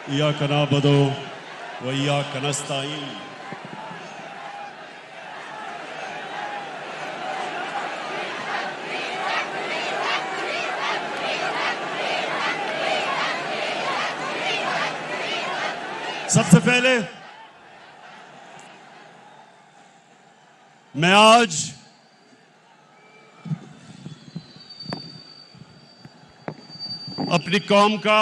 इय्याका नअबुदु व इय्याका नस्तईन। सबसे पहले मैं आज अपनी कौम का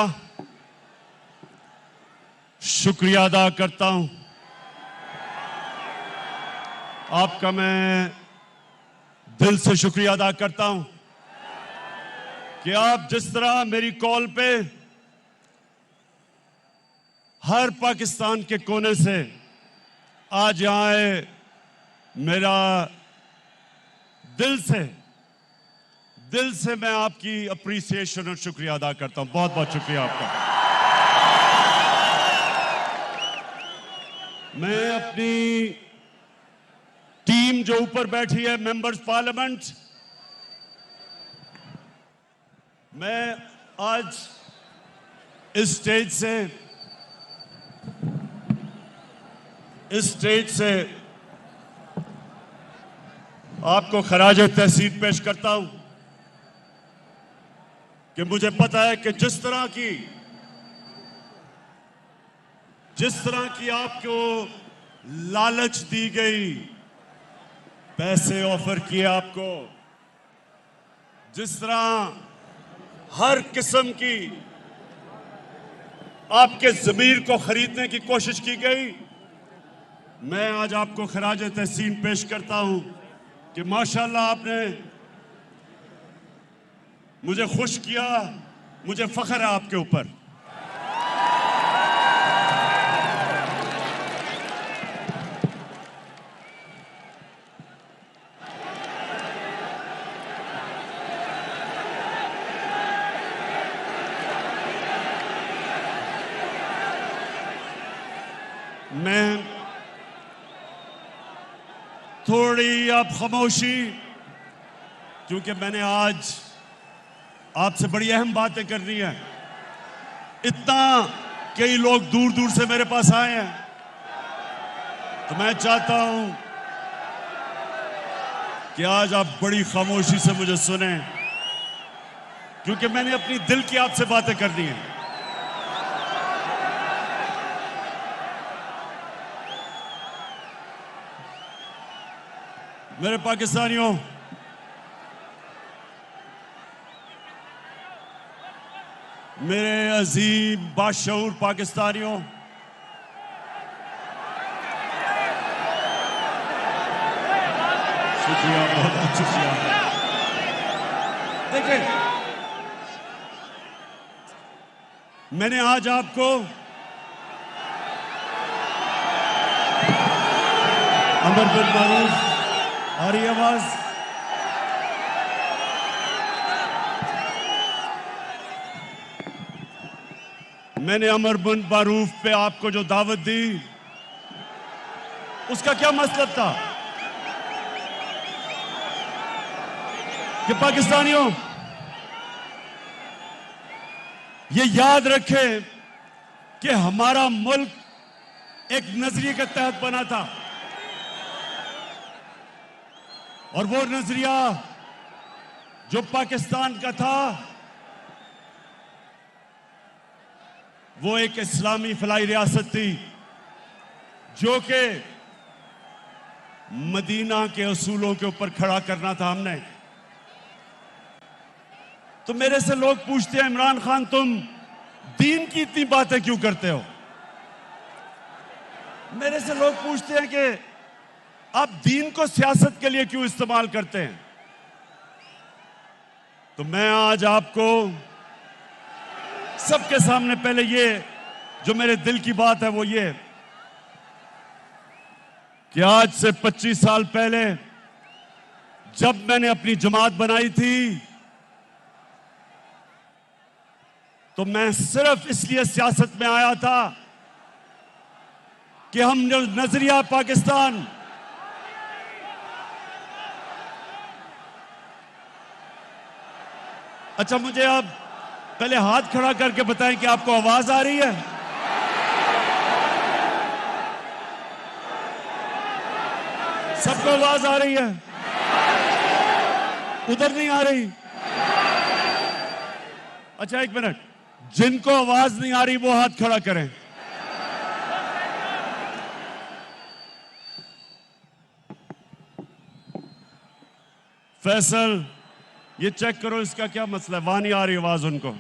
शुक्रिया अदा करता हूं। आपका मैं दिल से शुक्रिया अदा करता हूं कि आप जिस तरह मेरी कॉल पे हर पाकिस्तान के कोने से आज यहां आए, मेरा दिल से मैं आपकी अप्रिसिएशन और शुक्रिया अदा करता हूं। बहुत बहुत शुक्रिया आपका। मैं अपनी टीम जो ऊपर बैठी है, मेंबर्स पार्लियामेंट, मैं आज इस स्टेज से आपको खराज तहसीन पेश करता हूं कि मुझे पता है कि जिस तरह की आपको लालच दी गई, पैसे ऑफर किए आपको, जिस तरह हर किस्म की आपके ज़मीर को खरीदने की कोशिश की गई, मैं आज आपको खराज तहसीन पेश करता हूं कि माशाअल्लाह आपने मुझे खुश किया। मुझे फख्र है आपके ऊपर। मैं थोड़ी आप खामोशी, क्योंकि मैंने आज आपसे बड़ी अहम बातें करनी है। इतना कई लोग दूर दूर से मेरे पास आए हैं, तो मैं चाहता हूं कि आज आप बड़ी खामोशी से मुझे सुने, क्योंकि मैंने अपनी दिल की आपसे बातें करनी है। मेरे पाकिस्तानियों, मेरे अजीम बाशऊर पाकिस्तानियों, शुक्रिया, बहुत बहुत शुक्रिया। देखिए, मैंने आज आपको अमर बिन मारूफ, आ रही आवाज? मैंने अमर बिन मारूफ पे आपको जो दावत दी, उसका क्या मतलब था कि पाकिस्तानियों ये याद रखें कि हमारा मुल्क एक नजरिए के तहत बना था, और वो नजरिया जो पाकिस्तान का था वो एक इस्लामी फलाई रियासत थी, जो कि मदीना के असूलों के ऊपर खड़ा करना था हमने। तो मेरे से लोग पूछते हैं, इमरान खान तुम दीन की इतनी बातें क्यों करते हो? मेरे से लोग पूछते हैं कि आप दीन को सियासत के लिए क्यों इस्तेमाल करते हैं? तो मैं आज आपको सबके सामने पहले ये जो मेरे दिल की बात है वो ये कि आज से 25 साल पहले जब मैंने अपनी जमात बनाई थी, तो मैं सिर्फ इसलिए सियासत में आया था कि हम जो नजरिया पाकिस्तान, अच्छा मुझे आप पहले हाथ खड़ा करके बताएं कि आपको आवाज आ रही है। सबको आवाज आ रही है? उधर नहीं आ रही? अच्छा एक मिनट, जिनको आवाज नहीं आ रही वो हाथ खड़ा करें। फैसल, ये चेक करो इसका क्या मसला है, वहां नहीं आ रही आवाज उनको।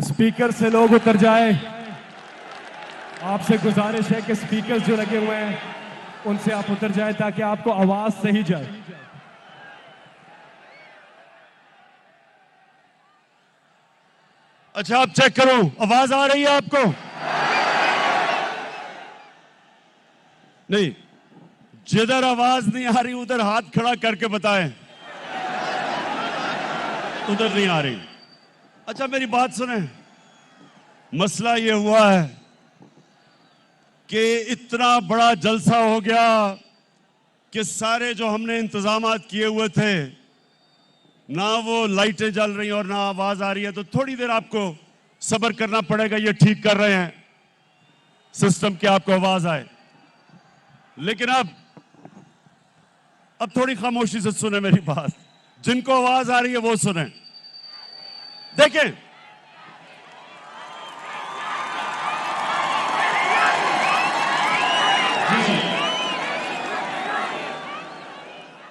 स्पीकर से लोग उतर जाए। आपसे गुजारिश है कि स्पीकर्स जो लगे हुए हैं उनसे आप उतर जाए ताकि आपको आवाज सही जाए। अच्छा आप चेक करो, आवाज आ रही है आपको? नहीं, जिधर आवाज नहीं आ रही उधर हाथ खड़ा करके बताएं। उधर नहीं आ रही। अच्छा मेरी बात सुने, मसला ये हुआ है कि इतना बड़ा जलसा हो गया कि सारे जो हमने इंतजामात किए हुए थे, ना वो लाइटें जल रही और ना आवाज आ रही है, तो थोड़ी देर आपको सब्र करना पड़ेगा। ये ठीक कर रहे हैं सिस्टम की आपको आवाज आए, लेकिन अब थोड़ी खामोशी से सुने मेरी बात। जिनको आवाज आ रही है वो सुने। देखें,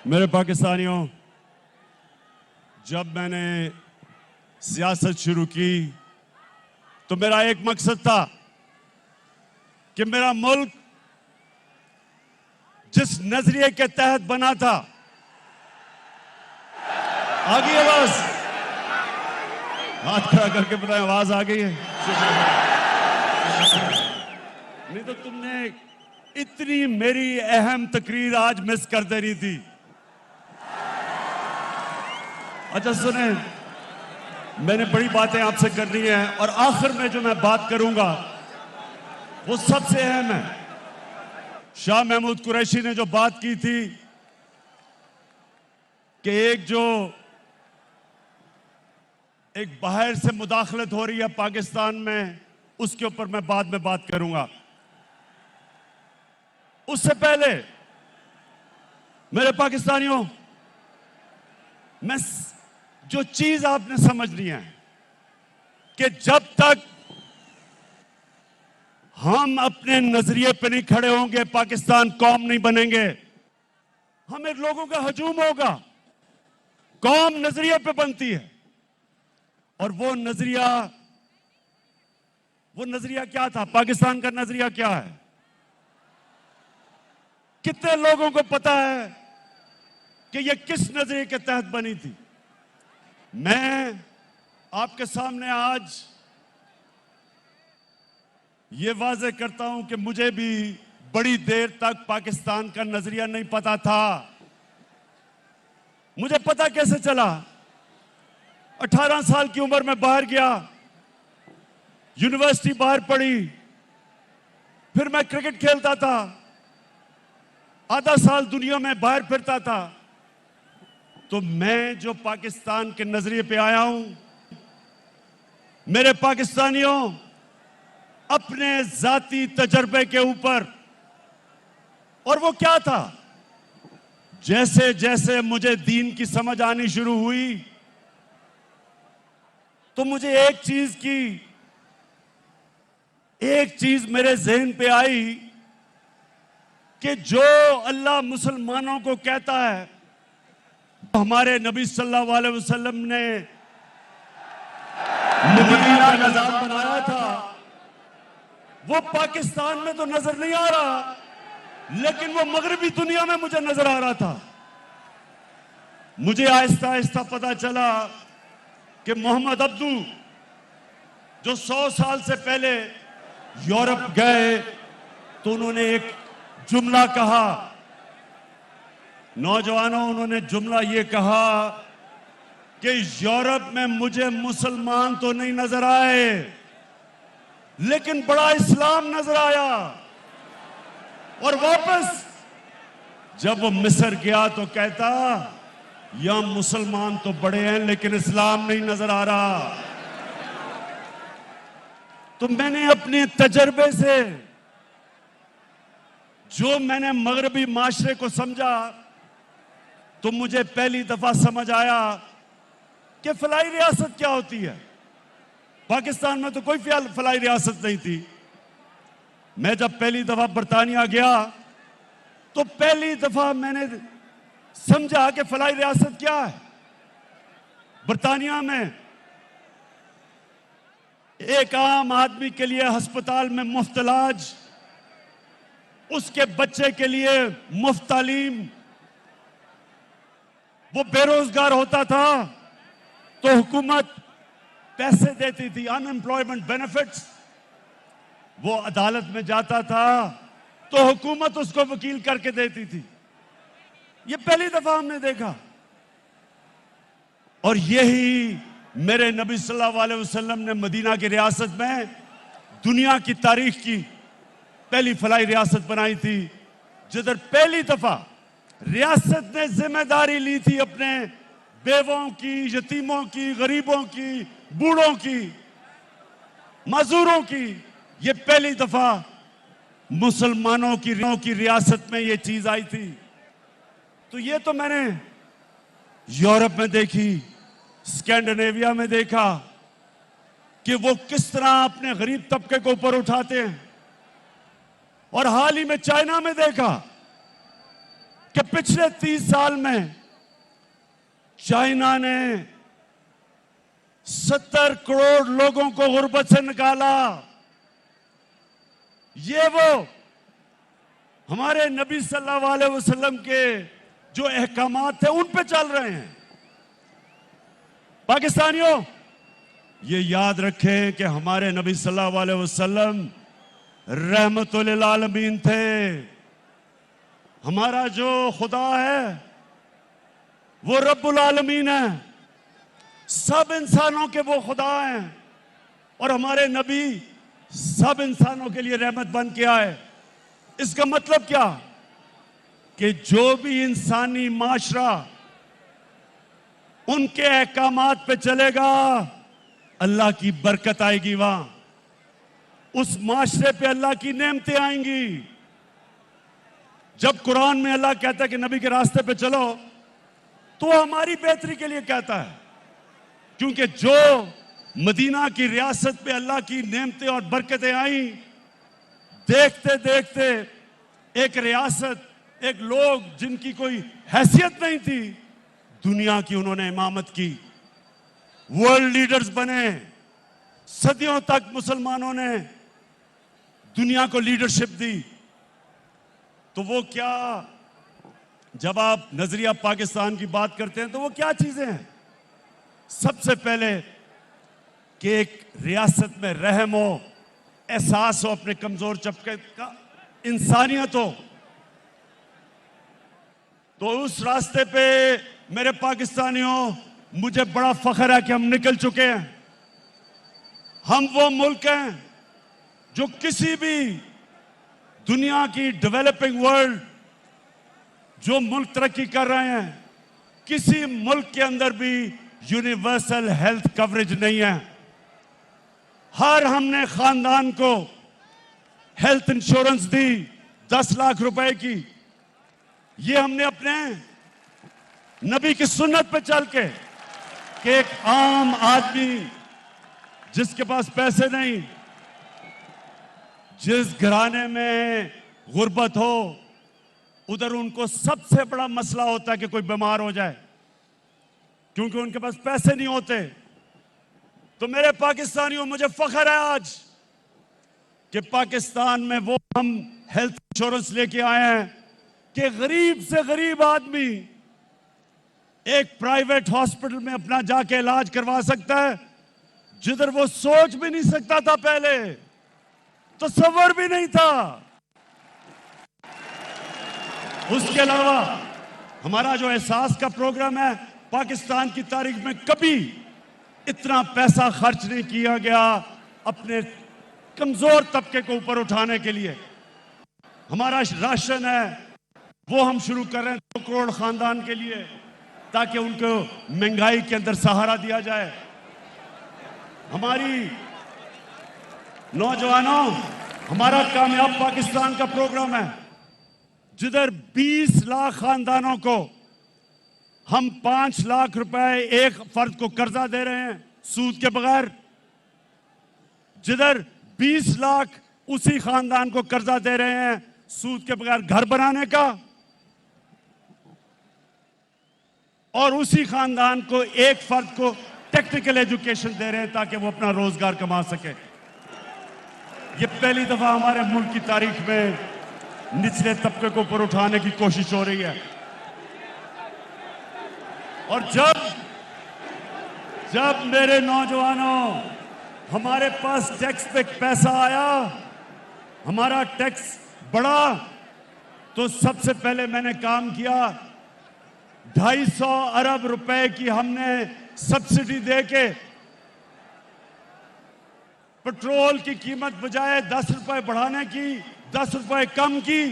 मेरे पाकिस्तानियों, जब मैंने सियासत शुरू की तो मेरा एक मकसद था कि मेरा मुल्क जिस नजरिए के तहत बना था, आ गई आवाज? हाथ खड़ा करके बताएं आवाज आ गई है? नहीं तो तुमने इतनी मेरी अहम तकरीर आज मिस कर देनी थी। अच्छा सुने, मैंने बड़ी बातें आपसे करनी है और आखिर में जो मैं बात करूंगा वो सबसे अहम है। शाह महमूद कुरैशी ने जो बात की थी कि एक बाहर से मुदाखलत हो रही है पाकिस्तान में, उसके ऊपर मैं बाद में बात करूंगा। उससे पहले मेरे पाकिस्तानियों, मैं जो चीज आपने समझनी है कि जब तक हम अपने नजरिए पे नहीं खड़े होंगे पाकिस्तान कौम नहीं बनेंगे। हमें लोगों का हजूम होगा। कौम नजरिए पे बनती है और वो नजरिया क्या था? पाकिस्तान का नजरिया क्या है? कितने लोगों को पता है कि ये किस नजरिए के तहत बनी थी? मैं आपके सामने आज ये वाज़ेह करता हूं कि मुझे भी बड़ी देर तक पाकिस्तान का नजरिया नहीं पता था। मुझे पता कैसे चला? 18 साल की उम्र में बाहर गया, यूनिवर्सिटी बाहर पढ़ी, फिर मैं क्रिकेट खेलता था, आधा साल दुनिया में बाहर फिरता था। तो मैं जो पाकिस्तान के नजरिए पे आया हूं, मेरे पाकिस्तानियों, अपने जाती तजर्बे के ऊपर। और वो क्या था? जैसे जैसे मुझे दीन की समझ आनी शुरू हुई तो मुझे एक चीज मेरे ज़हन पे आई कि जो अल्लाह मुसलमानों को कहता है, हमारे नबी सल्लल्लाहु अलैहि वसल्लम ने मदीना का निजाम बनाया था, वो पाकिस्तान में तो नजर नहीं आ रहा, लेकिन वो मगरबी दुनिया में मुझे नजर आ रहा था। मुझे आहिस्ता आहिस्ता पता चला कि मोहम्मद अब्दू जो 100 साल से पहले यूरोप गए तो उन्होंने एक जुमला कहा। नौजवानों, उन्होंने जुमला ये कहा कि यूरोप में मुझे मुसलमान तो नहीं नजर आए, लेकिन बड़ा इस्लाम नजर आया। और वापस जब वो मिस्र गया तो कहता या मुसलमान तो बड़े हैं लेकिन इस्लाम नहीं नजर आ रहा। तो मैंने अपने तजर्बे से जो मैंने मगरबी माशरे को समझा, तो मुझे पहली दफा समझ आया कि फलाई रियासत क्या होती है। पाकिस्तान में तो कोई फलाई रियासत नहीं थी। मैं जब पहली दफा बरतानिया गया तो पहली दफा मैंने समझा कि फलाई रियासत क्या है। बरतानिया में एक आम आदमी के लिए अस्पताल में मुफ्त इलाज, उसके बच्चे के लिए मुफ्त तालीम। वो बेरोजगार होता था तो हुकूमत पैसे देती थी, अनएम्प्लॉयमेंट बेनिफिट्स। वो अदालत में जाता था तो हुकूमत उसको वकील करके देती थी। ये पहली दफा हमने देखा। और यही मेरे नबी सल्लल्लाहु अलैहि वसल्लम ने मदीना की रियासत में दुनिया की तारीख की पहली फलाई रियासत बनाई थी, जिधर पहली दफा रियासत ने जिम्मेदारी ली थी अपने बेवों की, यतीमों की, गरीबों की, बूढ़ों की, मजदूरों की। ये पहली दफा मुसलमानों की रियासत में ये चीज आई थी। तो ये तो मैंने यूरोप में देखी, स्कैंडिनेविया में देखा कि वो किस तरह अपने गरीब तबके को ऊपर उठाते हैं। और हाल ही में चाइना में देखा कि पिछले 30 साल में चाइना ने 70 करोड़ लोगों को गुर्बत से निकाला। ये वो हमारे नबी सल्लल्लाहु अलैहि वसल्लम के जो अहकामात थे उन पे चल रहे हैं। पाकिस्तानियों, ये याद रखें कि हमारे नबी सल्लल्लाहु अलैहि वसल्लम रहमतुल आलमीन थे। हमारा जो खुदा है वो रब्बुल आलमीन है, सब इंसानों के वो खुदा हैं। और हमारे नबी सब इंसानों के लिए रहमत बन के आए। इसका मतलब क्या कि जो भी इंसानी माशरा उनके अहकामात पे चलेगा, अल्लाह की बरकत आएगी। वहां उस माशरे पे अल्लाह की नेमतें आएंगी। जब कुरान में अल्लाह कहता है कि नबी के रास्ते पे चलो, तो हमारी बेहतरी के लिए कहता है, क्योंकि जो मदीना की रियासत पे अल्लाह की नेमतें और बरकतें आई, देखते देखते एक रियासत, एक लोग जिनकी कोई हैसियत नहीं थी, दुनिया की उन्होंने इमामत की, वर्ल्ड लीडर्स बने। सदियों तक मुसलमानों ने दुनिया को लीडरशिप दी। तो वो क्या, जब आप नजरिया पाकिस्तान की बात करते हैं तो वो क्या चीजें हैं? सबसे पहले कि एक रियासत में रहम हो, एहसास हो अपने कमजोर तबके का, इंसानियत हो। तो उस रास्ते पे मेरे पाकिस्तानियों, मुझे बड़ा फख्र है कि हम निकल चुके हैं। हम वो मुल्क हैं जो किसी भी दुनिया की डेवलपिंग वर्ल्ड, जो मुल्क तरक्की कर रहे हैं, किसी मुल्क के अंदर भी यूनिवर्सल हेल्थ कवरेज नहीं है। हर हमने खानदान को हेल्थ इंश्योरेंस दी 10 लाख रुपए की। ये हमने अपने नबी की सुन्नत पे चल के, कि एक आम आदमी जिसके पास पैसे नहीं, जिस घराने में गुर्बत हो, उधर उनको सबसे बड़ा मसला होता है कि कोई बीमार हो जाए, क्योंकि उनके पास पैसे नहीं होते। तो मेरे पाकिस्तानियों, मुझे फख्र है आज कि पाकिस्तान में वो हम हेल्थ इंश्योरेंस लेके आए हैं कि गरीब से गरीब आदमी एक प्राइवेट हॉस्पिटल में अपना जाके इलाज करवा सकता है, जिधर वो सोच भी नहीं सकता था पहले, तसव्वुर भी नहीं था। उसके अलावा हमारा जो एहसास का प्रोग्राम है, पाकिस्तान की तारीख में कभी इतना पैसा खर्च नहीं किया गया अपने कमजोर तबके को ऊपर उठाने के लिए। हमारा राशन है वो हम शुरू कर रहे हैं 2 करोड़ खानदान के लिए। ताकि उनको महंगाई के अंदर सहारा दिया जाए। हमारी नौजवानों, हमारा कामयाब पाकिस्तान का प्रोग्राम है, जिधर 20 लाख खानदानों को हम 5 लाख रुपए एक फर्द को कर्जा दे रहे हैं सूद के बगैर, जिधर 20 लाख उसी खानदान को कर्जा दे रहे हैं सूद के बगैर घर बनाने का, और उसी खानदान को एक फर्द को टेक्निकल एजुकेशन दे रहे हैं ताकि वो अपना रोजगार कमा सके। ये पहली दफा हमारे मुल्क की तारीख में निचले तबके को ऊपर उठाने की कोशिश हो रही है। और जब मेरे नौजवानों, हमारे पास टैक्स पे पैसा आया, हमारा टैक्स बढ़ा, तो सबसे पहले मैंने काम किया, 250 अरब रुपए की हमने सब्सिडी देके पेट्रोल की कीमत बजाय 10 रुपए बढ़ाने की 10 रुपए कम की।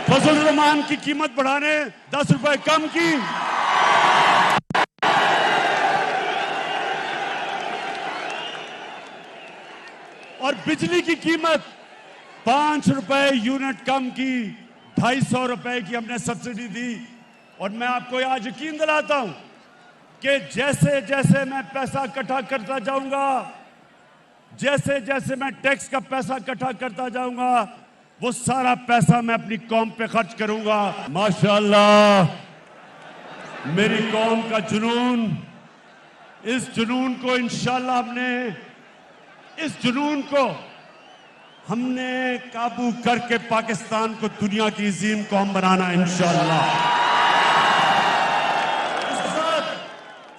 फजल रहमान की कीमत बढ़ाने 10 रुपए कम की। और बिजली की कीमत 5 रुपए यूनिट कम की, 250 रुपए की हमने सब्सिडी दी। और मैं आपको आज यकीन दिलाता हूं कि जैसे जैसे मैं पैसा इकट्ठा करता जाऊंगा, जैसे जैसे मैं टैक्स का पैसा इकट्ठा करता जाऊंगा, वो सारा पैसा मैं अपनी कौम पे खर्च करूंगा। माशाअल्लाह, मेरी कौम का जुनून, इस जुनून को इंशाअल्लाह इस जुनून को हमने काबू करके पाकिस्तान को दुनिया की अजीम कौम बनाना इंशाअल्लाह।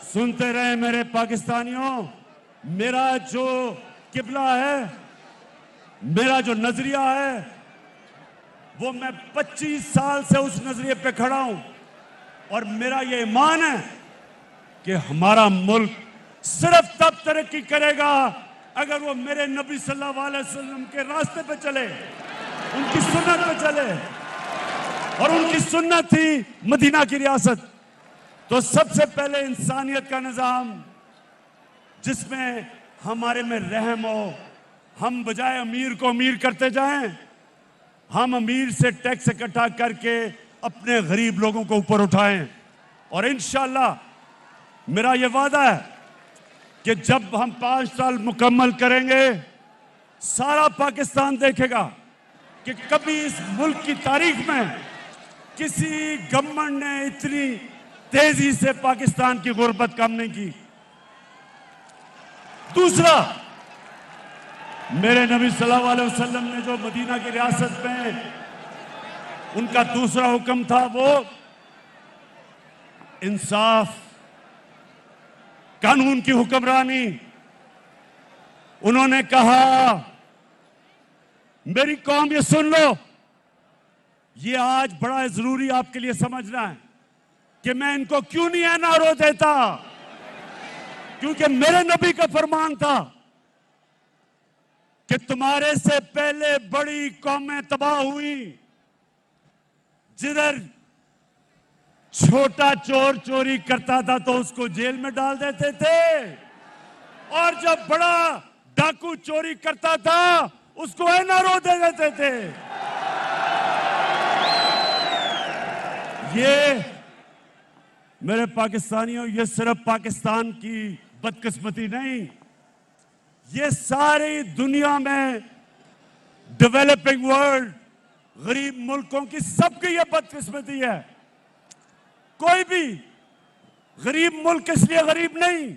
सुनते रहे मेरे पाकिस्तानियों, मेरा जो किबला है, मेरा जो नजरिया है, वो मैं 25 साल से उस नजरिए पे खड़ा हूं। और मेरा ये ईमान है कि हमारा मुल्क सिर्फ तब तरक्की करेगा अगर वो मेरे नबी सल्लल्लाहु अलैहि वसल्लम के रास्ते पे चले, उनकी सुन्नत पे चले। और उनकी सुन्नत थी मदीना की रियासत। तो सबसे पहले इंसानियत का निजाम, जिसमें हमारे में रहम हो, हम बजाय अमीर को अमीर करते जाएं, हम अमीर से टैक्स इकट्ठा करके अपने गरीब लोगों को ऊपर उठाएं। और इंशाअल्लाह मेरा ये वादा है कि जब हम 5 साल मुकम्मल करेंगे, सारा पाकिस्तान देखेगा कि कभी इस मुल्क की तारीख में किसी गवर्नमेंट ने इतनी तेजी से पाकिस्तान की गुर्बत कम नहीं की। दूसरा, मेरे नबी सल्लल्लाहु अलैहि वसल्लम ने जो मदीना की रियासत में उनका दूसरा हुक्म था, वो इंसाफ, कानून की हुक्मरानी। उन्होंने कहा, मेरी कौम ये सुन लो, ये आज बड़ा जरूरी आपके लिए समझना है कि मैं इनको क्यों नहीं एनआरओ देता, क्योंकि मेरे नबी का फरमान था कि तुम्हारे से पहले बड़ी कौमें तबाह हुई, जिधर छोटा चोर चोरी करता था तो उसको जेल में डाल देते थे, और जब बड़ा डाकू चोरी करता था उसको एनआरओ दे देते थे। ये मेरे पाकिस्तानियों, ये सिर्फ पाकिस्तान की बदकिस्मती नहीं, ये सारी दुनिया में डेवलपिंग वर्ल्ड, गरीब मुल्कों की सबकी ये बदकिस्मती है। कोई भी गरीब मुल्क इसलिए गरीब नहीं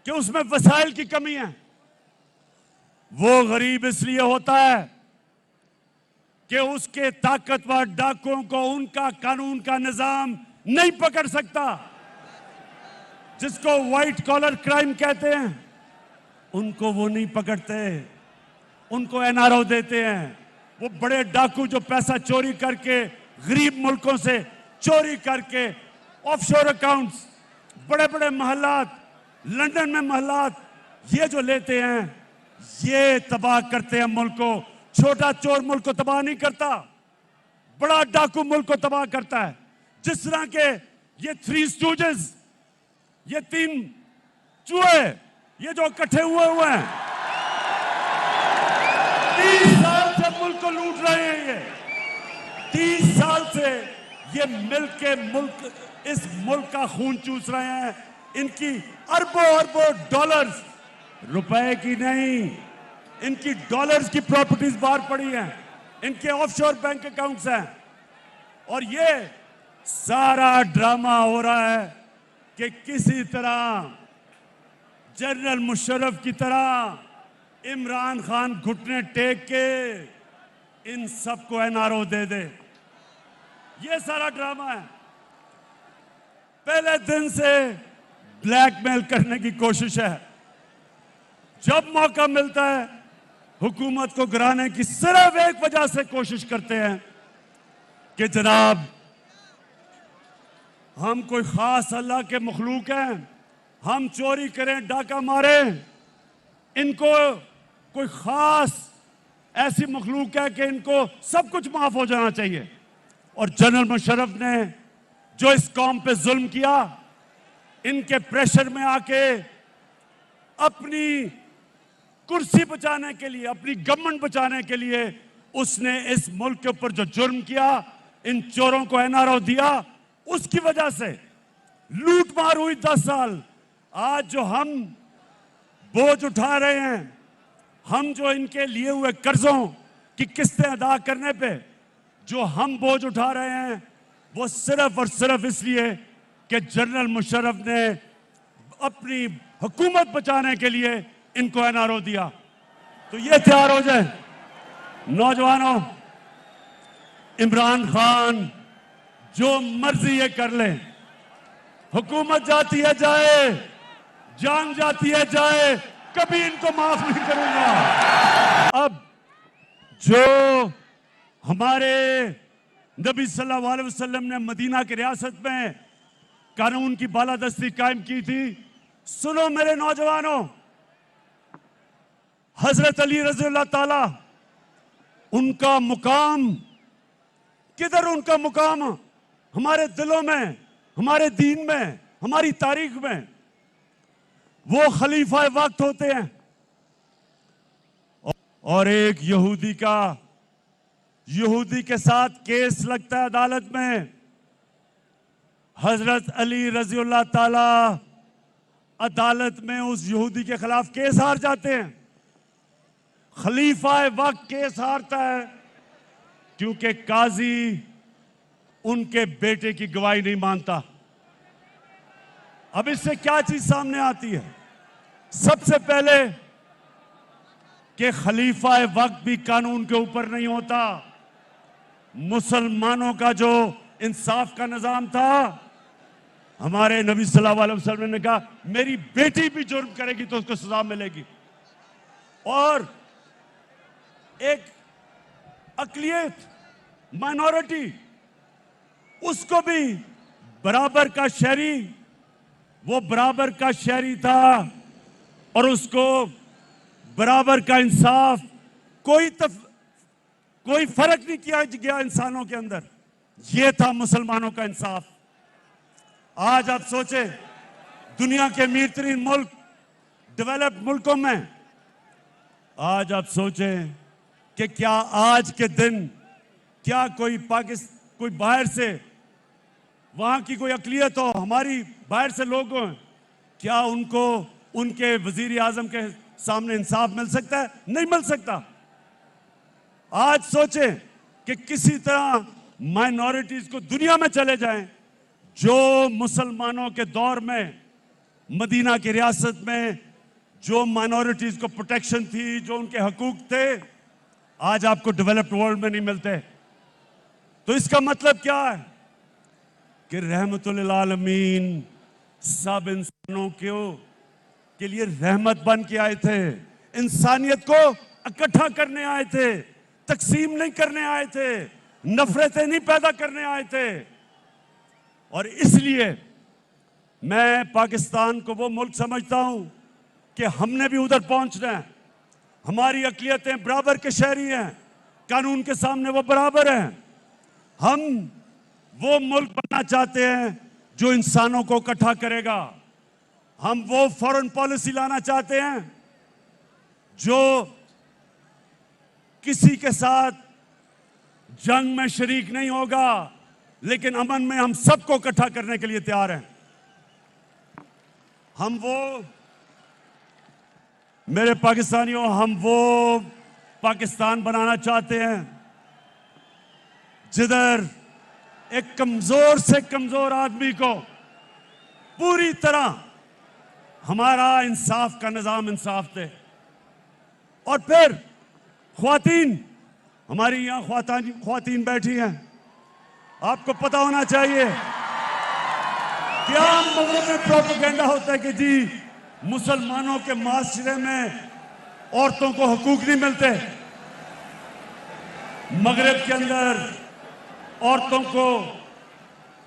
कि उसमें वसाइल की कमी है, वो गरीब इसलिए होता है कि उसके ताकतवर डाकुओं को उनका कानून का निजाम नहीं पकड़ सकता, जिसको व्हाइट कॉलर क्राइम कहते हैं, उनको वो नहीं पकड़ते, उनको एनआरओ देते हैं। वो बड़े डाकू जो पैसा चोरी करके गरीब मुल्कों से चोरी करके ऑफशोर अकाउंट्स, बड़े बड़े महलात, लंदन में महलात, ये जो लेते हैं, ये तबाह करते हैं मुल्क को। छोटा चोर मुल्क को तबाह नहीं करता, बड़ा डाकू मुल्क को तबाह करता है। जिस तरह के ये थ्री स्टूजेस, ये तीन चूहे, ये जो इकट्ठे हुए हैं, 30 साल से मुल्क को लूट रहे हैं। ये 30 साल से ये इस मुल्क का खून चूस रहे हैं। इनकी अरबों अरबों डॉलर्स, रुपए की नहीं, इनकी डॉलर्स की प्रॉपर्टीज बाहर पड़ी हैं, इनके ऑफशोर बैंक अकाउंट्स हैं। और ये सारा ड्रामा हो रहा है कि किसी तरह जनरल मुशर्रफ की तरह इमरान खान घुटने टेक के इन सबको एनआरओ दे दे। ये सारा ड्रामा है। पहले दिन से ब्लैकमेल करने की कोशिश है। जब मौका मिलता है हुकूमत को गिराने की सिर्फ एक वजह से कोशिश करते हैं कि जनाब हम कोई खास अल्लाह के मखलूक हैं, हम चोरी करें, डाका मारें, इनको कोई खास ऐसी मखलूक है कि इनको सब कुछ माफ हो जाना चाहिए। और जनरल मुशर्रफ ने जो इस कौम पे जुल्म किया, इनके प्रेशर में आके अपनी कुर्सी बचाने के लिए, अपनी गवर्नमेंट बचाने के लिए उसने इस मुल्क के ऊपर जो जुर्म किया, इन चोरों को एनआरओ दिया, उसकी वजह से लूट मार हुई 10 साल। आज जो हम बोझ उठा रहे हैं, हम जो इनके लिए हुए कर्जों की किस्तें अदा करने पे जो हम बोझ उठा रहे हैं, वो सिर्फ और सिर्फ इसलिए कि जनरल मुशर्रफ ने अपनी हुकूमत बचाने के लिए इनको एनआरओ दिया। तो ये तैयार हो जाए नौजवानों, इमरान खान जो मर्जी ये कर ले, हुकूमत जाती है जाए, जान जाती है जाए, कभी इनको माफ नहीं करूंगा। अब जो हमारे नबी सल्लल्लाहु अलैहि वसल्लम ने मदीना की रियासत में कानून की बालादस्ती कायम की थी, सुनो मेरे नौजवानों, हजरत अली रज़ियल्लाहु ताला, उनका मुकाम किधर? उनका मुकाम हमारे दिलों में, हमारे दीन में, हमारी तारीख में। वो खलीफा वक्त होते हैं। और एक यहूदी के साथ केस लगता है अदालत में, हजरत अली रज़ियल्लाहु ताला अदालत में उस यहूदी के खिलाफ केस हार जाते हैं। खलीफा वक्त केस हारता है क्योंकि काजी उनके बेटे की गवाही नहीं मानता। अब इससे क्या चीज सामने आती है? सबसे पहले कि खलीफा वक्त भी कानून के ऊपर नहीं होता। मुसलमानों का जो इंसाफ का निजाम था, हमारे नबी सल्लल्लाहु अलैहि वसल्लम ने कहा मेरी बेटी भी जुर्म करेगी तो उसको सजा मिलेगी। और एक अकलियत, माइनॉरिटी, उसको भी बराबर का शहरी, वो बराबर का शहरी था और उसको बराबर का इंसाफ, कोई फर्क नहीं किया गया इंसानों के अंदर। ये था मुसलमानों का इंसाफ। आज आप सोचे दुनिया के अमीर तरीन मुल्क, डेवलप्ड मुल्कों में, आज आप सोचें कि क्या आज के दिन क्या कोई बाहर से, वहां की कोई अकलियत हो, हमारी बाहर से लोग हों, क्या उनको उनके वजीर आजम के सामने इंसाफ मिल सकता है? नहीं मिल सकता। आज सोचें कि किसी तरह माइनॉरिटीज को दुनिया में चले जाएं, जो मुसलमानों के दौर में मदीना की रियासत में जो माइनॉरिटीज को प्रोटेक्शन थी, जो उनके हकूक थे, आज आपको डेवलप्ड वर्ल्ड में नहीं मिलते। तो इसका मतलब क्या है कि रहमतुल आलमीन सब इंसानों के लिए रहमत बन के आए थे, इंसानियत को इकट्ठा करने आए थे, तकसीम नहीं करने आए थे, नफरतें नहीं पैदा करने आए थे। और इसलिए मैं पाकिस्तान को वो मुल्क समझता हूं कि हमने भी उधर पहुंचना है। हमारी अकलियतें बराबर के शहरी हैं, कानून के सामने वो बराबर हैं। हम वो मुल्क बनना चाहते हैं जो इंसानों को इकट्ठा करेगा। हम वो फॉरेन पॉलिसी लाना चाहते हैं जो किसी के साथ जंग में शरीक नहीं होगा, लेकिन अमन में हम सबको इकट्ठा करने के लिए तैयार हैं। हम वो, मेरे पाकिस्तानियों, हम वो पाकिस्तान बनाना चाहते हैं जिधर एक कमजोर से कमजोर आदमी को पूरी तरह हमारा इंसाफ का निजाम इंसाफ दे। और फिर ख्वातीन, हमारी यहां ख्वातीन बैठी हैं, आपको पता होना चाहिए क्या मगरब में प्रोपेगेंडा होता है कि जी मुसलमानों के माशरे में औरतों को हकूक नहीं मिलते। मगरब के अंदर औरतों को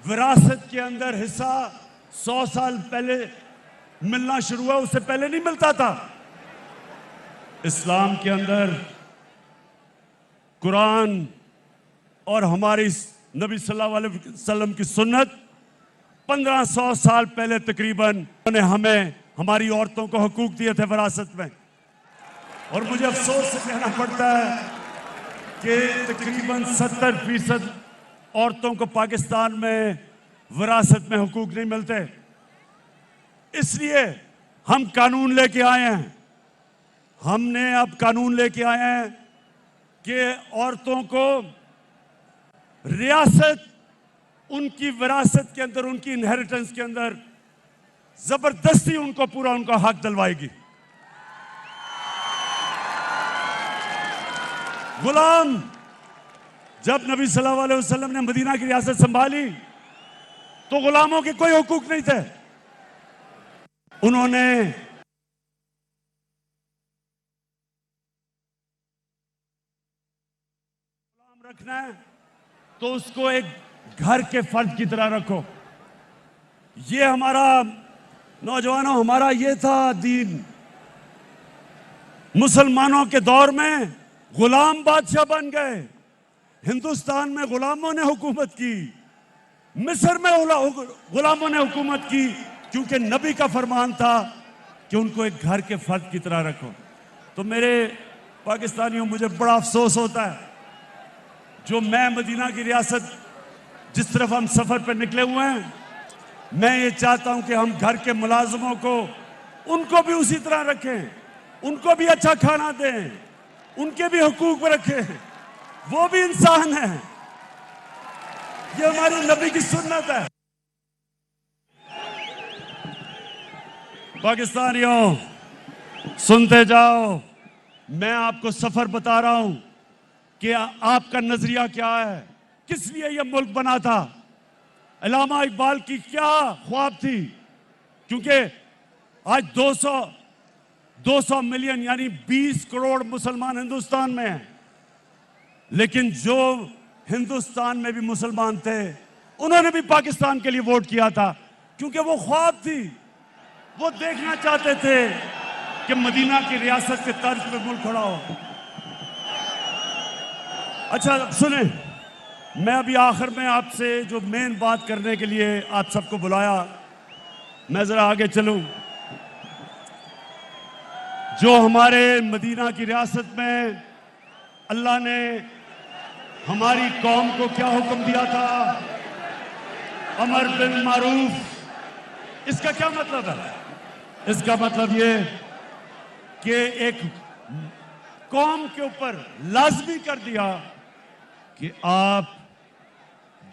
विरासत के अंदर हिस्सा 100 साल पहले मिलना शुरू हुआ, उससे पहले नहीं मिलता था। इस्लाम के अंदर कुरान और हमारी नबी सल्लल्लाहु अलैहि वसल्लम की सुन्नत 1500 साल पहले तकरीबन उन्होंने हमें हमारी औरतों को हकूक दिए थे विरासत में। और मुझे अफसोस से कहना पड़ता है कि तकरीबन 70% औरतों को पाकिस्तान में विरासत में हकूक नहीं मिलते। इसलिए हम कानून लेके आए हैं। हमने अब कानून लेके आए हैं कि औरतों को रियासत, उनकी विरासत के अंदर, उनकी इनहेरिटेंस के अंदर जबरदस्ती उनको पूरा उनका हक दिलवाएगी। गुलाम, जब नबी सल्लल्लाहु अलैहि वसल्लम ने मदीना की रियासत संभाली तो गुलामों के कोई हुकूक नहीं थे। उन्होंने गुलाम रखना है तो उसको एक घर के फर्द की तरह रखो। ये हमारा, नौजवानों, हमारा ये था दीन। मुसलमानों के दौर में गुलाम बादशाह बन गए। हिंदुस्तान में गुलामों ने हुकूमत की, मिस्र में गुलामों ने हुकूमत की, क्योंकि नबी का फरमान था कि उनको एक घर के फर्द की तरह रखो। तो मेरे पाकिस्तानियों, मुझे बड़ा अफसोस होता है जो मैं मदीना की रियासत जिस तरफ हम सफर पर निकले हुए हैं, मैं ये चाहता हूं कि हम घर के मुलाजमों को, उनको भी उसी तरह रखें, उनको भी अच्छा खाना दें, उनके भी हुकूक रखें। वो भी इंसान है। ये हमारी नबी की सुन्नत है। पाकिस्तानियों, सुनते जाओ, मैं आपको सफर बता रहा हूं कि आपका नजरिया क्या है, किस लिए यह मुल्क बना था, अल्लामा इकबाल की क्या ख्वाब थी। क्योंकि आज 200 मिलियन यानी 20 करोड़ मुसलमान हिंदुस्तान में हैं, लेकिन जो हिंदुस्तान में भी मुसलमान थे उन्होंने भी पाकिस्तान के लिए वोट किया था, क्योंकि वो ख्वाब थी। वो देखना चाहते थे कि मदीना की रियासत के तर्ज पे मुल्क खड़ा हो। अच्छा, अब सुने, मैं अभी आखिर में आपसे जो मेन बात करने के लिए आप सबको बुलाया, मैं जरा आगे चलूं। जो हमारे मदीना की रियासत में अल्लाह ने हमारी कौम को क्या हुक्म दिया था, अमर बिल मारूफ। इसका क्या मतलब है? इसका मतलब ये कि एक कौम के ऊपर लाजमी कर दिया कि आप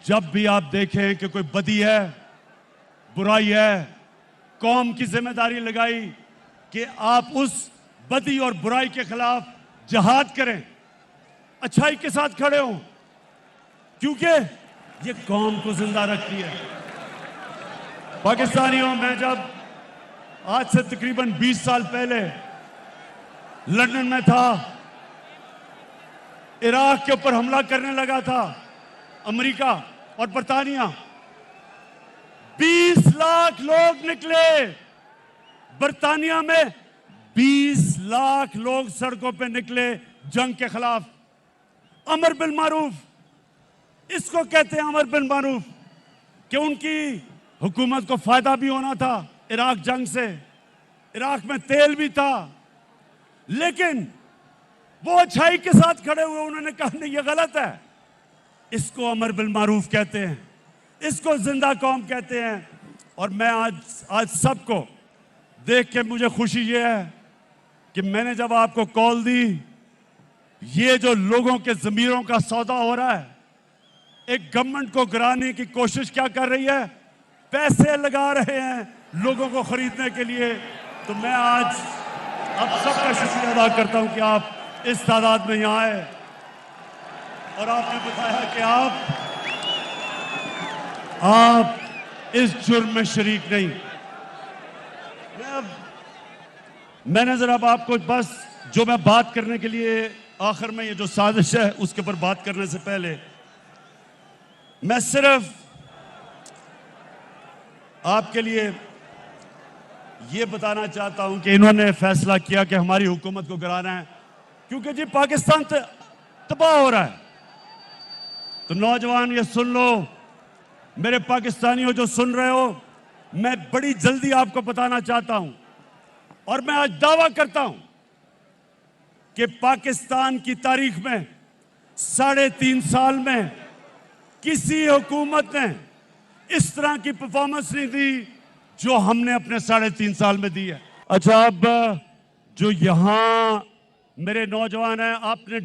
जब भी आप देखें कि कोई बदी है, बुराई है, कौम की जिम्मेदारी लगाई कि आप उस बदी और बुराई के खिलाफ जिहाद करें, अच्छाई के साथ खड़े हों, क्योंकि ये कौम को जिंदा रखती है। पाकिस्तानियों, मैं जब आज से तकरीबन 20 साल पहले लंदन में था, इराक के ऊपर हमला करने लगा था अमेरिका और बरतानिया, 20 लाख लोग निकले। बरतानिया में 20 लाख लोग सड़कों पे निकले जंग के खिलाफ। अमर बिल मारूफ, इसको कहते हैं अमर बिल मारूफ, कि उनकी हुकूमत को फायदा भी होना था इराक जंग से, इराक में तेल भी था, लेकिन वो अच्छाई के साथ खड़े हुए, उन्होंने कहा नहीं ये गलत है। इसको अमर बिल मारूफ कहते हैं, इसको जिंदा कौम कहते हैं। और मैं आज सबको देख के मुझे खुशी ये है कि मैंने जब आपको कॉल दी, ये जो लोगों के ज़मीरों का सौदा हो रहा है, एक गवर्नमेंट को गिराने की कोशिश क्या कर रही है, पैसे लगा रहे हैं लोगों को खरीदने के लिए। तो मैं आज आप सबका शुक्रिया अदा करता हूं कि आप इस तादाद में यहां आए और आपने बताया कि आप इस जुर्म में शरीक नहीं। मैंने जरा आपको बस जो मैं बात करने के लिए आखिर में, ये जो साजिश है उसके ऊपर बात करने से पहले मैं सिर्फ आपके लिए ये बताना चाहता हूं कि इन्होंने फैसला किया कि हमारी हुकूमत को गिराना है, क्योंकि जी पाकिस्तान तबाह हो रहा है। तो नौजवान ये सुन लो, मेरे पाकिस्तानियों जो सुन रहे हो, मैं बड़ी जल्दी आपको बताना चाहता हूं और मैं आज दावा करता हूं कि पाकिस्तान की तारीख में 3.5 साल में किसी हुकूमत ने इस तरह की परफॉर्मेंस नहीं दी जो हमने अपने 3.5 साल में दी है। अच्छा, अब जो यहां मेरे नौजवान हैं, आपने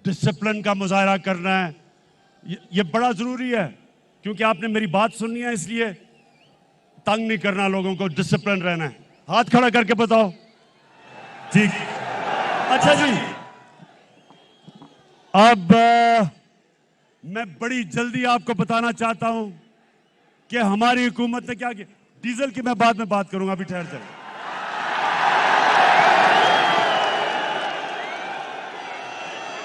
डिसिप्लिन का मुजाहरा करना है, ये बड़ा जरूरी है, क्योंकि आपने मेरी बात सुननी है, इसलिए तंग नहीं करना लोगों को, डिसिप्लिन रहना है। हाथ खड़ा करके बताओ। ठीक, अच्छा जी। अब मैं बड़ी जल्दी आपको बताना चाहता हूं कि हमारी हुकूमत ने क्या किया। डीजल की मैं बाद में बात करूंगा, अभी ठहर जाए।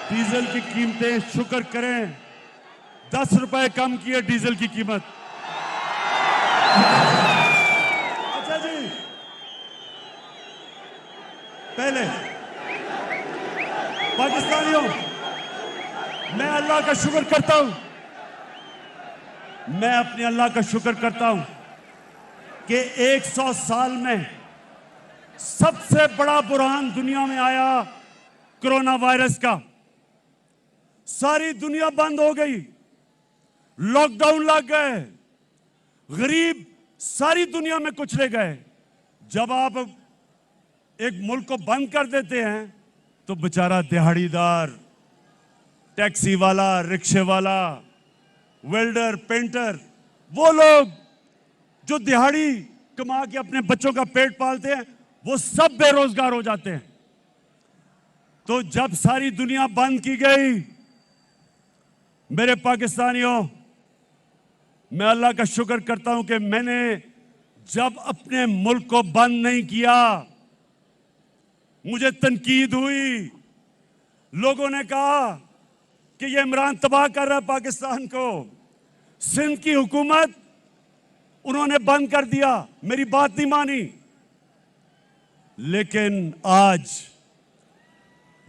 डीजल की कीमतें, शुक्र करें 10 रुपए कम की है डीजल की कीमत। अच्छा जी, पहले पाकिस्तानियों, मैं अल्लाह का शुक्र करता हूं, मैं अपने अल्लाह का शुक्र करता हूं कि 100 साल में सबसे बड़ा बुरहान दुनिया में आया कोरोना वायरस का। सारी दुनिया बंद हो गई, लॉकडाउन लग गए, गरीब सारी दुनिया में कुचले गए। जब आप एक मुल्क को बंद कर देते हैं तो बेचारा दिहाड़ीदार, टैक्सी वाला, रिक्शे वाला, वेल्डर, पेंटर, वो लोग जो दिहाड़ी कमा के अपने बच्चों का पेट पालते हैं, वो सब बेरोजगार हो जाते हैं। तो जब सारी दुनिया बंद की गई, मेरे पाकिस्तानियों, मैं अल्लाह का शुक्र करता हूं कि मैंने जब अपने मुल्क को बंद नहीं किया, मुझे तनकीद हुई, लोगों ने कहा कि ये इमरान तबाह कर रहा है पाकिस्तान को, सिंध की हुकूमत उन्होंने बंद कर दिया, मेरी बात नहीं मानी। लेकिन आज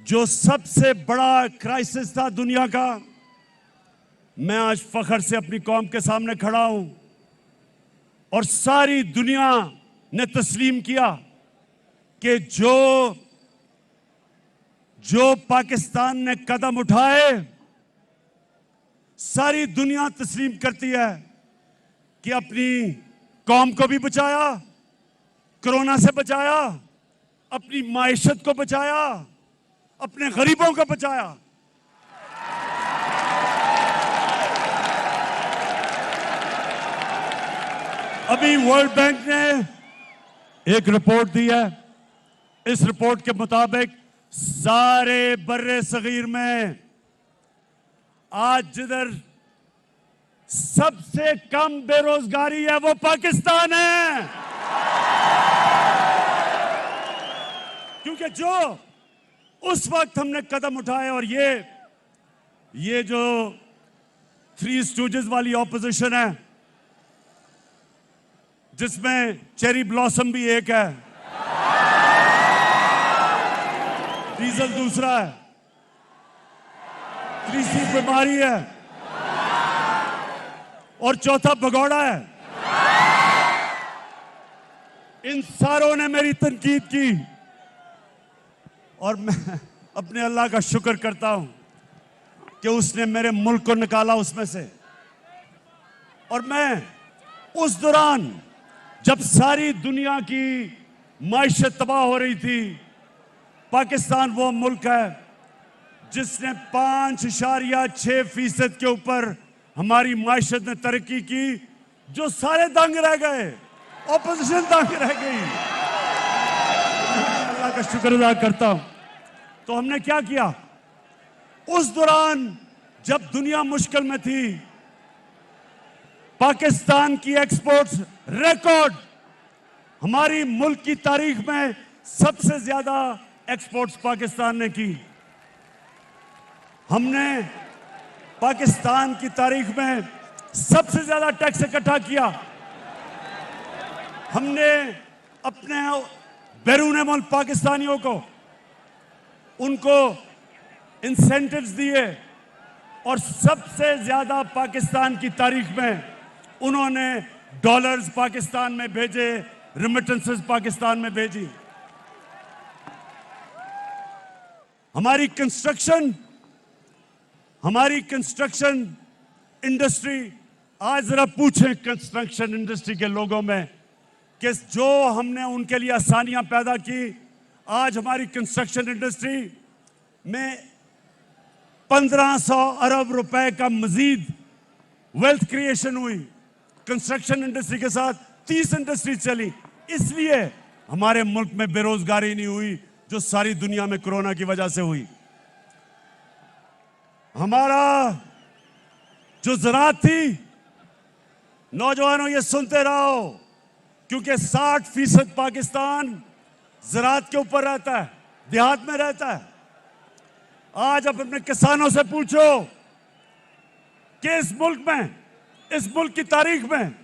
जो सबसे बड़ा क्राइसिस था दुनिया का, मैं आज फख्र से अपनी कौम के सामने खड़ा हूं और सारी दुनिया ने तस्लीम किया कि जो पाकिस्तान ने कदम उठाए, सारी दुनिया तस्लीम करती है कि अपनी कौम को भी बचाया, कोरोना से बचाया, अपनी माइशत को बचाया, अपने गरीबों को बचाया। अभी वर्ल्ड बैंक ने एक रिपोर्ट दी है, इस रिपोर्ट के मुताबिक सारे बर्रे सगीर में आज जिधर सबसे कम बेरोजगारी है वो पाकिस्तान है। क्योंकि जो उस वक्त हमने कदम उठाए, और ये जो 3 स्टूजेस वाली ऑपोजिशन है, जिसमें चेरी ब्लॉसम भी एक है, डीजल दूसरा है, तीसरी बीमारी है और चौथा भगौड़ा है। इन सारों ने मेरी तनकीद की और मैं अपने अल्लाह का शुक्र करता हूं कि उसने मेरे मुल्क को निकाला उसमें से। और मैं उस दौरान जब सारी दुनिया की माइशत तबाह हो रही थी, पाकिस्तान वो मुल्क है जिसने 5.6% के ऊपर हमारी माइशत ने तरक्की की, जो सारे दंग रह गए, ऑपोजिशन दंग रह गई। अल्लाह का शुक्र अदा करता हूं। तो हमने क्या किया उस दौरान जब दुनिया मुश्किल में थी? पाकिस्तान की एक्सपोर्ट्स रिकॉर्ड, हमारी मुल्क की तारीख में सबसे ज्यादा एक्सपोर्ट्स पाकिस्तान ने की। हमने पाकिस्तान की तारीख में सबसे ज्यादा टैक्स इकट्ठा किया। हमने अपने बैरून मुल्क पाकिस्तानियों को उनको इंसेंटिव्स दिए और सबसे ज्यादा पाकिस्तान की तारीख में उन्होंने डॉलर्स पाकिस्तान में भेजे, रेमिटेंसेस पाकिस्तान में भेजी। हमारी कंस्ट्रक्शन इंडस्ट्री, आज जरा पूछें कंस्ट्रक्शन इंडस्ट्री के लोगों में कि जो हमने उनके लिए आसानियां पैदा की, आज हमारी कंस्ट्रक्शन इंडस्ट्री में 1500 अरब रुपए का मजीद वेल्थ क्रिएशन हुई। कंस्ट्रक्शन इंडस्ट्री के साथ 30 इंडस्ट्री चली, इसलिए हमारे मुल्क में बेरोजगारी नहीं हुई जो सारी दुनिया में कोरोना की वजह से हुई। हमारा जो ज़राअत थी, नौजवानों ये सुनते रहो, क्योंकि 60% पाकिस्तान ज़राअत के ऊपर रहता है, देहात में रहता है। आज आप अपने किसानों से पूछो कि इस मुल्क की तारीख में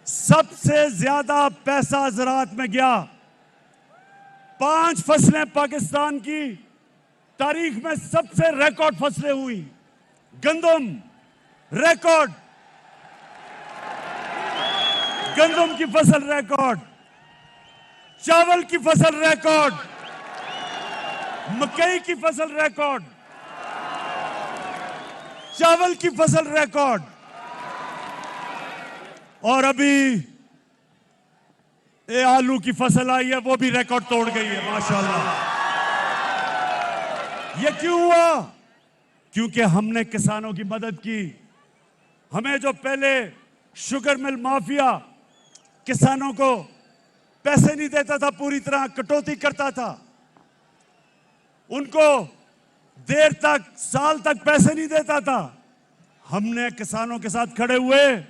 सबसे ज्यादा पैसा ज़राअत में गया। 5 फसलें पाकिस्तान की तारीख में सबसे रिकॉर्ड फसलें हुई। गंदम रिकॉर्ड, गंदम की फसल रिकॉर्ड, चावल की फसल रिकॉर्ड, मकई की फसल रिकॉर्ड, चावल की फसल रिकॉर्ड, और अभी ये आलू की फसल आई है वो भी रिकॉर्ड तोड़ गई है माशाल्लाह। ये क्यों हुआ? क्योंकि हमने किसानों की मदद की। हमें जो पहले शुगर मिल माफिया किसानों को पैसे नहीं देता था, पूरी तरह कटौती करता था, उनको देर तक, साल तक पैसे नहीं देता था, हमने किसानों के साथ खड़े हुए,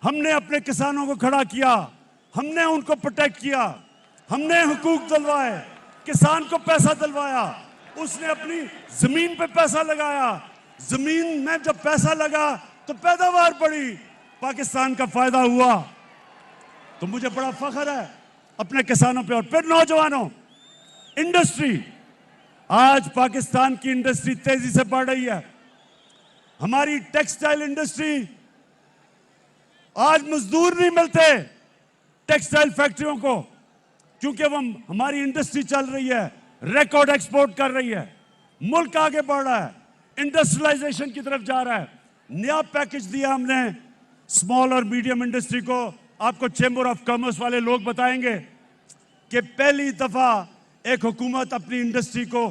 हमने अपने किसानों को खड़ा किया, हमने उनको प्रोटेक्ट किया, हमने हुकूक दिलवाए, किसान को पैसा दिलवाया, उसने अपनी जमीन पे पैसा लगाया, जमीन में जब पैसा लगा तो पैदावार बढ़ी, पाकिस्तान का फायदा हुआ। तो मुझे बड़ा फख्र है अपने किसानों पे। और फिर नौजवानों, इंडस्ट्री, आज पाकिस्तान की इंडस्ट्री तेजी से बढ़ रही है। हमारी टेक्सटाइल इंडस्ट्री, आज मजदूर नहीं मिलते टेक्सटाइल फैक्ट्रियों को, क्योंकि वो हमारी इंडस्ट्री चल रही है, रिकॉर्ड एक्सपोर्ट कर रही है, मुल्क आगे बढ़ रहा है, इंडस्ट्रियलाइजेशन की तरफ जा रहा है। नया पैकेज दिया हमने स्मॉल और मीडियम इंडस्ट्री को। आपको चेंबर ऑफ कॉमर्स वाले लोग बताएंगे कि पहली दफा एक हुकूमत अपनी इंडस्ट्री को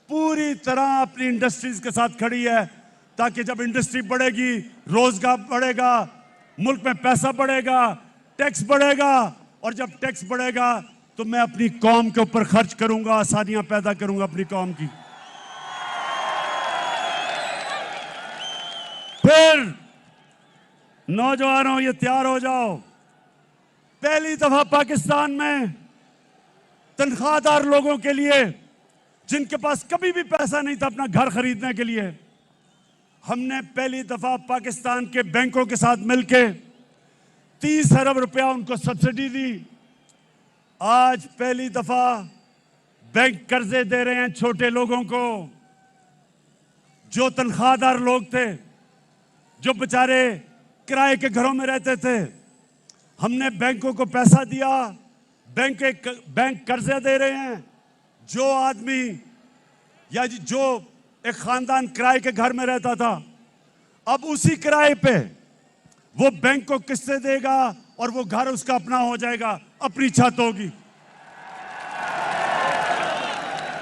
पूरी तरह अपनी इंडस्ट्रीज के साथ खड़ी है, ताकि जब इंडस्ट्री बढ़ेगी, रोजगार बढ़ेगा, मुल्क में पैसा बढ़ेगा, टैक्स बढ़ेगा, और जब टैक्स बढ़ेगा तो मैं अपनी कौम के ऊपर खर्च करूंगा, आसानियां पैदा करूंगा अपनी कौम की। फिर नौजवानों, ये तैयार हो जाओ, पहली दफा पाकिस्तान में तनख्वाहदार लोगों के लिए, जिनके पास कभी भी पैसा नहीं था अपना घर खरीदने के लिए, हमने पहली दफा पाकिस्तान के बैंकों के साथ मिलकर 30 अरब रुपया उनको सब्सिडी दी। आज पहली दफा बैंक कर्जे दे रहे हैं छोटे लोगों को, जो तनख्वाहदार लोग थे, जो बेचारे किराए के घरों में रहते थे, हमने बैंकों को पैसा दिया, बैंक कर्जे दे रहे हैं। जो आदमी या जो एक खानदान किराए के घर में रहता था, अब उसी किराए पे वो बैंक को किस्तें देगा और वो घर उसका अपना हो जाएगा, अपनी छत होगी।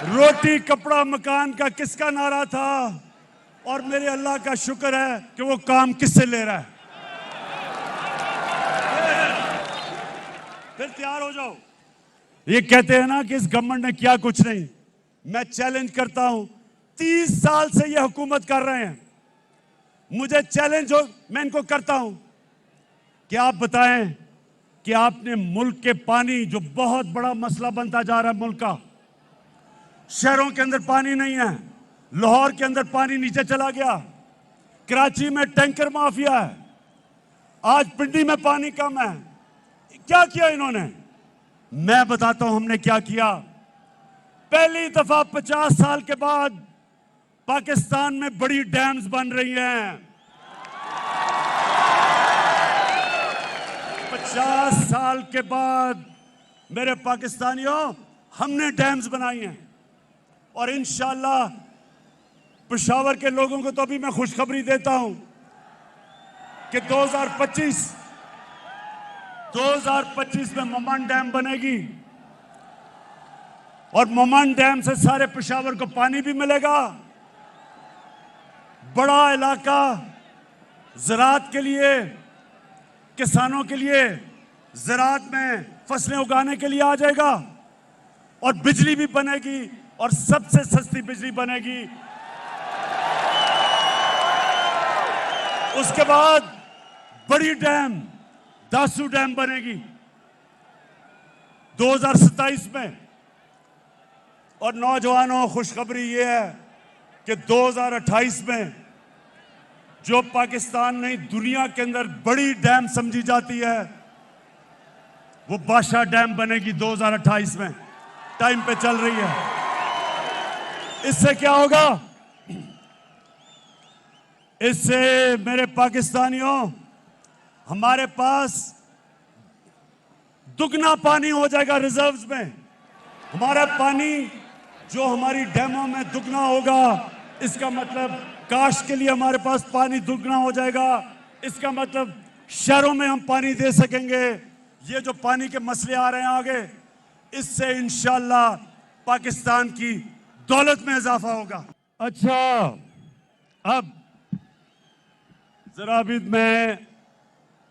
रोटी कपड़ा मकान का किसका नारा था? और मेरे अल्लाह का शुक्र है कि वो काम किससे ले रहा है। फिर तैयार हो जाओ। ये कहते हैं ना कि इस गवर्नमेंट ने किया कुछ नहीं। मैं चैलेंज करता हूं, 30 साल से ये हुकूमत कर रहे हैं। मुझे चैलेंज हो, मैं इनको करता हूं कि आप बताएं कि आपने मुल्क के पानी, जो बहुत बड़ा मसला बनता जा रहा है मुल्क का, शहरों के अंदर पानी नहीं है, लाहौर के अंदर पानी नीचे चला गया, कराची में टैंकर माफिया है, आज पिंडी में पानी कम है। क्या किया इन्होंने? मैं बताता हूं हमने क्या किया। पहली दफा 50 साल के बाद पाकिस्तान में बड़ी डैम्स बन रही हैं। 50 साल के बाद मेरे पाकिस्तानियों, हमने डैम्स बनाई हैं। और इंशाअल्लाह पेशावर के लोगों को तो अभी मैं खुशखबरी देता हूं कि 2025 में ममान डैम बनेगी और ममान डैम से सारे पेशावर को पानी भी मिलेगा। बड़ा इलाका ज़राअत के लिए, किसानों के लिए ज़राअत में फसलें उगाने के लिए आ जाएगा और बिजली भी बनेगी और सबसे सस्ती बिजली बनेगी। उसके बाद बड़ी डैम दासू डैम बनेगी 2027 में। और नौजवानों, खुशखबरी ये है कि 2028 में जो पाकिस्तान ने दुनिया के अंदर बड़ी डैम समझी जाती है, वो बादशाह डैम बनेगी 2028 में। टाइम पे चल रही है। इससे क्या होगा? इससे मेरे पाकिस्तानियों, हमारे पास दुगना पानी हो जाएगा रिजर्व्स में। हमारा पानी जो हमारी डैमों में दुगना होगा, इसका मतलब काश के लिए हमारे पास पानी दुगना हो जाएगा। इसका मतलब शहरों में हम पानी दे सकेंगे। ये जो पानी के मसले आ रहे हैं आगे, इससे इंशाअल्लाह पाकिस्तान की दौलत में इजाफा होगा। अच्छा, अब जरा अभी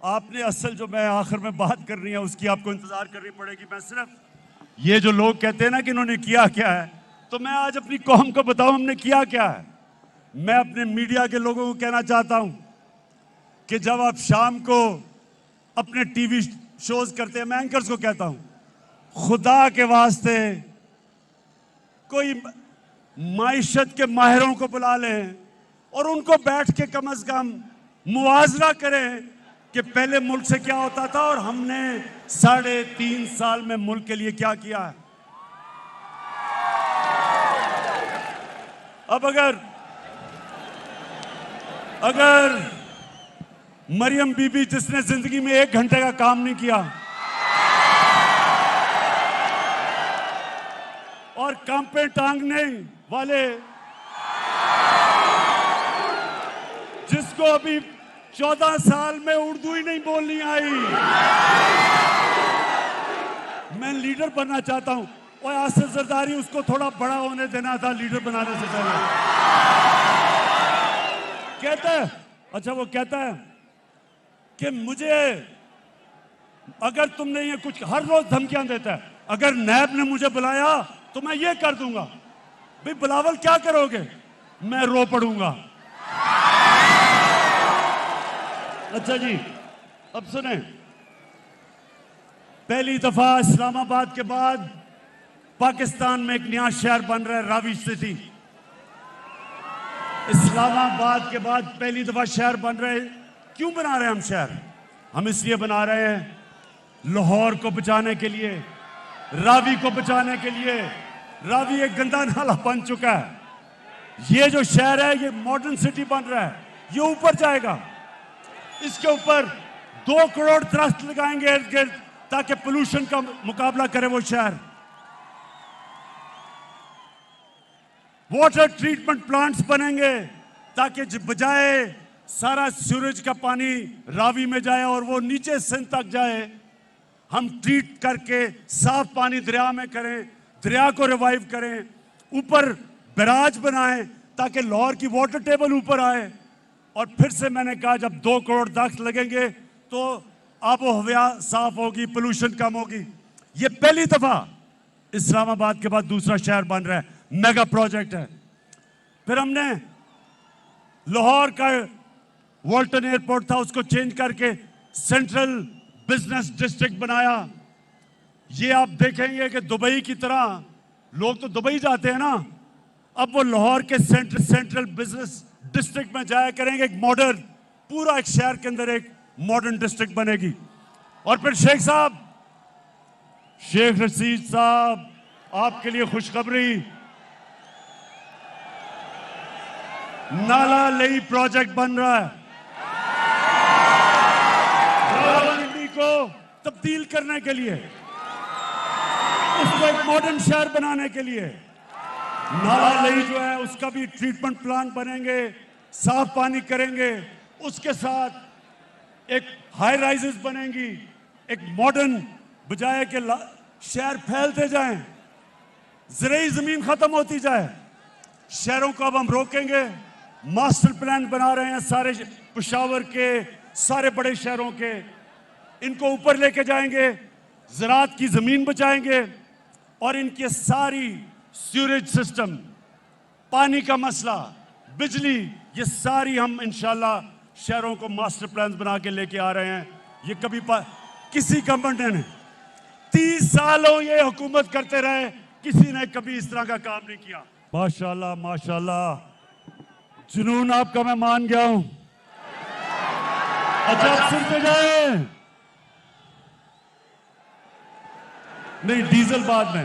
आपने असल जो मैं आखिर में बात कर रही है उसकी आपको इंतजार करनी पड़ेगी। मैं सिर्फ ये जो लोग कहते हैं ना कि इन्होंने किया क्या है, तो मैं आज अपनी कौम को बताऊं हमने किया क्या है। मैं अपने मीडिया के लोगों को कहना चाहता हूं कि जब आप शाम को अपने टीवी शोज करते हैं, मैं एंकर्स को कहता हूं, खुदा के वास्ते कोई माइशत के माहिरों को बुला लें और उनको बैठ के कम से कम मुआवजा करें कि पहले मुल्क से क्या होता था और हमने 3.5 साल में मुल्क के लिए क्या किया है। अब अगर मरियम बीबी, जिसने जिंदगी में 1 घंटे का काम नहीं किया और कांपे टांगने वाले, जिसको अभी 14 साल में उर्दू ही नहीं बोलनी आई, मैं लीडर बनना चाहता हूं। और आसिफ जरदारी, उसको थोड़ा बड़ा होने देना था लीडर बनाने से पहले। कहता है, अच्छा वो कहता है कि मुझे, अगर तुमने ये कुछ, हर रोज धमकियां देता है, अगर नैब ने मुझे बुलाया तो मैं ये कर दूंगा। भाई बिलावल क्या करोगे? मैं रो पड़ूंगा। अच्छा जी, अब सुने, पहली दफा इस्लामाबाद के बाद पाकिस्तान में एक नया शहर बन रहा है, रावी सिटी। इस्लामाबाद के बाद पहली दफा शहर बन रहे हैं। क्यों बना रहे हैं हम शहर? हम इसलिए बना रहे हैं लाहौर को बचाने के लिए, रावी को बचाने के लिए। रावी एक गंदा नाला बन चुका है। ये जो शहर है ये मॉडर्न सिटी बन रहा है, ये ऊपर जाएगा। इसके ऊपर 2 करोड़ दरख्त लगाएंगे इर्द गिर्द ताकि पोल्यूशन का मुकाबला करे वो शहर। वाटर ट्रीटमेंट प्लांट्स बनेंगे ताकि बजाय सारा सूरज का पानी रावी में जाए और वो नीचे सिंध तक जाए, हम ट्रीट करके साफ पानी दरिया में करें, दरिया को रिवाइव करें, ऊपर बैराज बनाएं ताकि लाहौर की वाटर टेबल ऊपर आए। और फिर से मैंने कहा जब 2 करोड़ दरख्त लगेंगे तो आबो हवा साफ होगी, पोल्यूशन कम होगी। ये पहली दफा इस्लामाबाद के बाद दूसरा शहर बन रहा है, मेगा प्रोजेक्ट है। फिर हमने लाहौर का वॉल्टन एयरपोर्ट था उसको चेंज करके सेंट्रल बिजनेस डिस्ट्रिक्ट बनाया। ये आप देखेंगे कि दुबई की तरह लोग तो दुबई जाते हैं ना, अब वो लाहौर के सेंट्रल बिजनेस डिस्ट्रिक्ट में जाया करेंगे। एक मॉडर्न, पूरा एक शहर के अंदर एक मॉडर्न डिस्ट्रिक्ट बनेगी। और फिर शेख साहब, शेख रशीद साहब, आपके लिए खुशखबरी, नाला लेई प्रोजेक्ट बन रहा है। रावलपिंडी को तब्दील करने के लिए, उसको एक मॉडर्न शहर बनाने के लिए नाला लेई जो है उसका भी ट्रीटमेंट प्लांट बनेंगे, साफ पानी करेंगे। उसके साथ एक हाई राइजेस बनेंगी, एक मॉडर्न, बजाय के शहर फैलते जाएं, ज़राई ज़मीन ख़त्म होती जाए, शहरों को अब हम रोकेंगे। मास्टर प्लान बना रहे हैं सारे पेशावर के, सारे बड़े शहरों के, इनको ऊपर लेके जाएंगे, ज़राअत की ज़मीन बचाएंगे और इनके सारी सीवरेज सिस्टम, पानी का मसला, बिजली, ये सारी हम इंशाल्लाह शहरों को मास्टर प्लान बना के लेके आ रहे हैं। ये कभी किसी गवर्नमेंट ने 30 सालों ये हुकूमत करते रहे, किसी ने कभी इस तरह का काम नहीं किया। माशाल्लाह माशाल्लाह, जुनून आपका मैं मान गया हूं। अच्छा आप सुनते जाए, नहीं डीजल बाद में।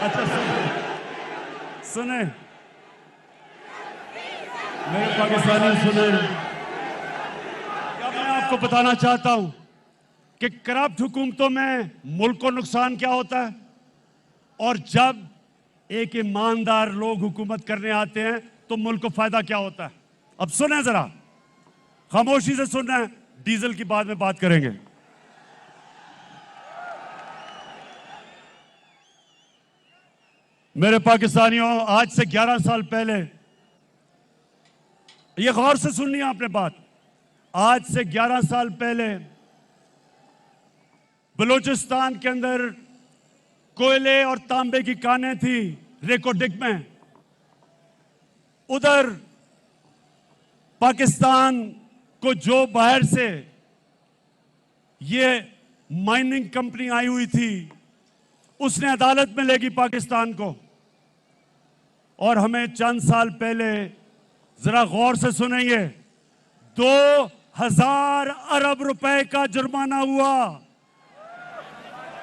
अच्छा सुने मेरे पाकिस्तानी, सुने, क्या मैं आपको बताना चाहता हूं कि करप्ट हुकूमतों में मुल्क को नुकसान क्या होता है और जब एक ईमानदार लोग हुकूमत करने आते हैं तो मुल्क को फायदा क्या होता है। अब सुने जरा, खामोशी से सुनना है, डीजल की बाद में बात करेंगे। मेरे पाकिस्तानियों, आज से 11 साल पहले, ये गौर से सुननी है आपने बात, आज से 11 साल पहले बलूचिस्तान के अंदर कोयले और तांबे की कानें थी रेकोडिक में। उधर पाकिस्तान को जो बाहर से ये माइनिंग कंपनी आई हुई थी, उसने अदालत में लेगी पाकिस्तान को। और हमें चंद साल पहले, जरा गौर से सुनेंगे, 2000 अरब रुपए का जुर्माना हुआ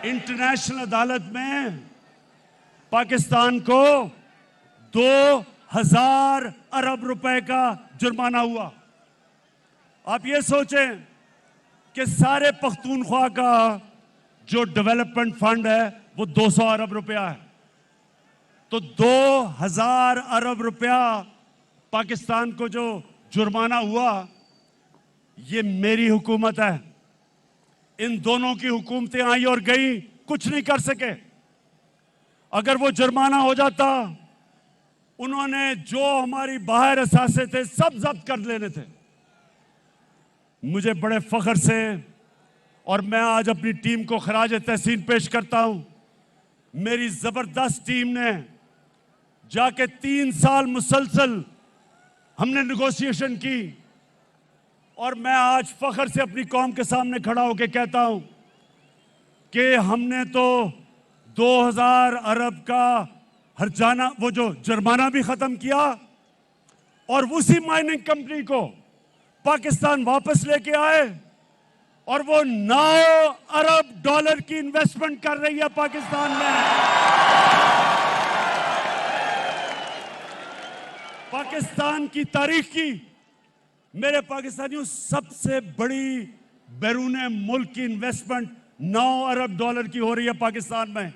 इंटरनेशनल अदालत में। पाकिस्तान को 2000 अरब रुपए का जुर्माना हुआ। आप ये सोचें कि सारे पख्तूनख्वा का जो डेवलपमेंट फंड है वो 200 अरब रुपया है, तो 2000 अरब रुपया पाकिस्तान को जो जुर्माना हुआ, ये मेरी हुकूमत है। इन दोनों की हुकूमतें आई और गई, कुछ नहीं कर सके। अगर वो जुर्माना हो जाता, उन्होंने जो हमारी बाहर असासे थे सब जब्त कर लेने थे। मुझे बड़े फख्र से, और मैं आज अपनी टीम को खराज तहसीन पेश करता हूं, मेरी जबरदस्त टीम ने जाके 3 साल मुसलसल हमने नेगोशिएशन की, और मैं आज फख्र से अपनी कौम के सामने खड़ा होकर कहता हूं कि हमने तो 2000 अरब का हर्जाना, वो जो जुर्माना भी खत्म किया, और उसी माइनिंग कंपनी को पाकिस्तान वापस लेके आए और वो 9 अरब डॉलर की इन्वेस्टमेंट कर रही है पाकिस्तान में। पाकिस्तान की तारीख की, मेरे पाकिस्तानियों, सबसे बड़ी बैरून मुल्क की इन्वेस्टमेंट 9 अरब डॉलर की हो रही है पाकिस्तान में।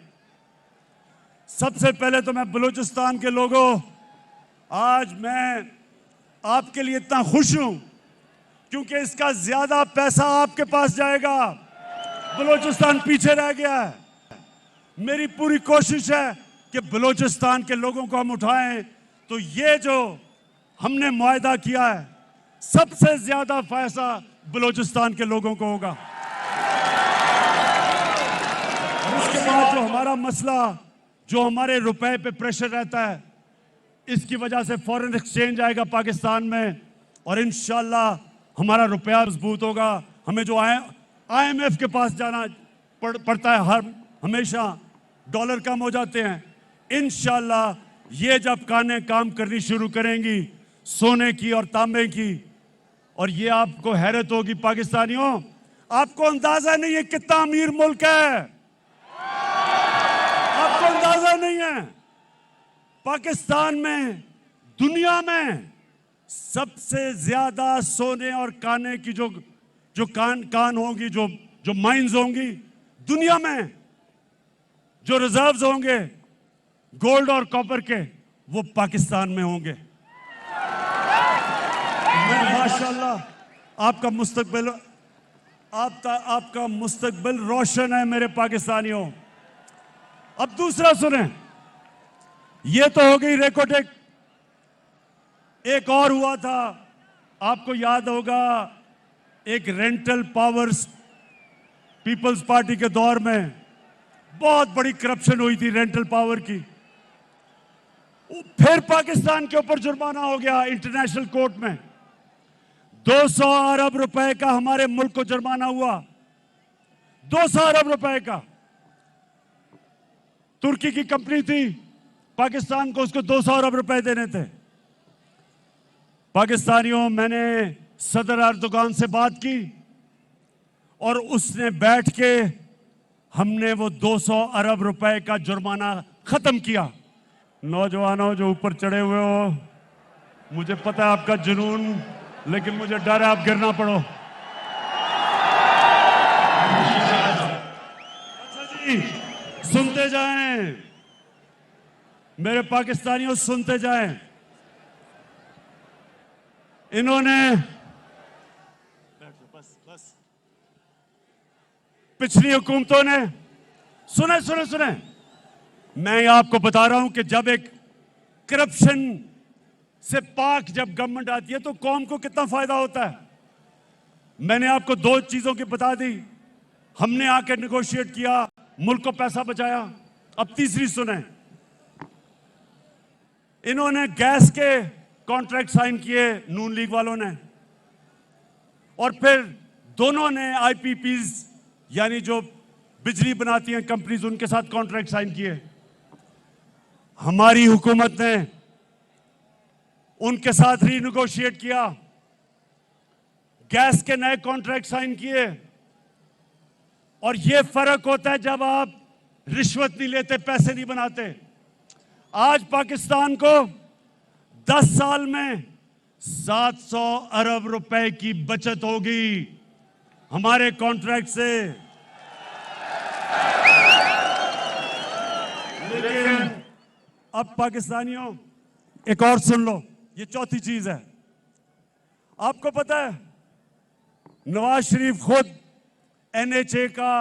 सबसे पहले तो मैं बलूचिस्तान के लोगों, आज मैं आपके लिए इतना खुश हूं क्योंकि इसका ज्यादा पैसा आपके पास जाएगा। बलूचिस्तान पीछे रह गया है। मेरी पूरी कोशिश है कि बलूचिस्तान के लोगों को हम उठाएं, तो ये जो हमने मुआहदा किया है, सबसे ज्यादा फायदा बलूचिस्तान के लोगों को होगा। और उसके बाद जो हमारा मसला, जो हमारे रुपए पे प्रेशर रहता है, इसकी वजह से फॉरेन एक्सचेंज आएगा पाकिस्तान में और इंशाल्लाह हमारा रुपया मजबूत होगा। हमें जो IMF के पास जाना पड़ता है, हर हमेशा डॉलर कम हो जाते हैं। इंशाल्लाह ये जब कानें काम करनी शुरू करेंगी सोने की और तांबे की, और ये आपको हैरत होगी पाकिस्तानियों, आपको अंदाजा नहीं है कितना अमीर मुल्क है। आपको अंदाजा नहीं है। पाकिस्तान में दुनिया में सबसे ज्यादा सोने और काने की जो कान होंगी, जो माइंस होंगी दुनिया में, जो रिजर्व्स होंगे गोल्ड और कॉपर के, वो पाकिस्तान में होंगे। माशाल्लाह आपका मुस्तकबिल रोशन है मेरे पाकिस्तानियों। अब दूसरा सुने, ये तो हो गई रेकोटेक। एक और हुआ था, आपको याद होगा, एक रेंटल पावर्स पीपल्स पार्टी के दौर में बहुत बड़ी करप्शन हुई थी रेंटल पावर की। फिर पाकिस्तान के ऊपर जुर्माना हो गया इंटरनेशनल कोर्ट में। 200 अरब रुपए का हमारे मुल्क को जुर्माना हुआ। 200 अरब रुपए का। तुर्की की कंपनी थी, पाकिस्तान को उसको 200 अरब रुपए देने थे। पाकिस्तानियों, मैंने सदर अर्दोगान से बात की और उसने बैठ के हमने वो 200 अरब रुपए का जुर्माना खत्म किया। नौजवानों जो ऊपर चढ़े हुए हो, मुझे पता है आपका जुनून, लेकिन मुझे डर है आप गिरना पड़ो। अच्छा जी, सुनते जाएं मेरे पाकिस्तानियों, सुनते जाएं। इन्होंने बस पिछली हुकूमतों ने, सुने, मैं आपको बता रहा हूं कि जब एक करप्शन से पाक जब गवर्नमेंट आती है तो कौम को कितना फायदा होता है। मैंने आपको 2 चीजों की बता दी। हमने आकर नेगोशिएट किया, मुल्क को पैसा बचाया। अब तीसरी सुने, इन्होंने गैस के कॉन्ट्रैक्ट साइन किए नून लीग वालों ने, और फिर दोनों ने IPPs यानी जो बिजली बनाती हैं कंपनीज, उनके साथ कॉन्ट्रैक्ट साइन किए। हमारी हुकूमत ने उनके साथ रीनेगोशिएट किया, गैस के नए कॉन्ट्रैक्ट साइन किए। और यह फर्क होता है जब आप रिश्वत नहीं लेते, पैसे नहीं बनाते। आज पाकिस्तान को 10 साल में 700 अरब रुपए की बचत होगी हमारे कॉन्ट्रैक्ट से। लेकिन अब पाकिस्तानियों, एक और सुन लो, ये चौथी चीज है। आपको पता है नवाज शरीफ खुद NHA का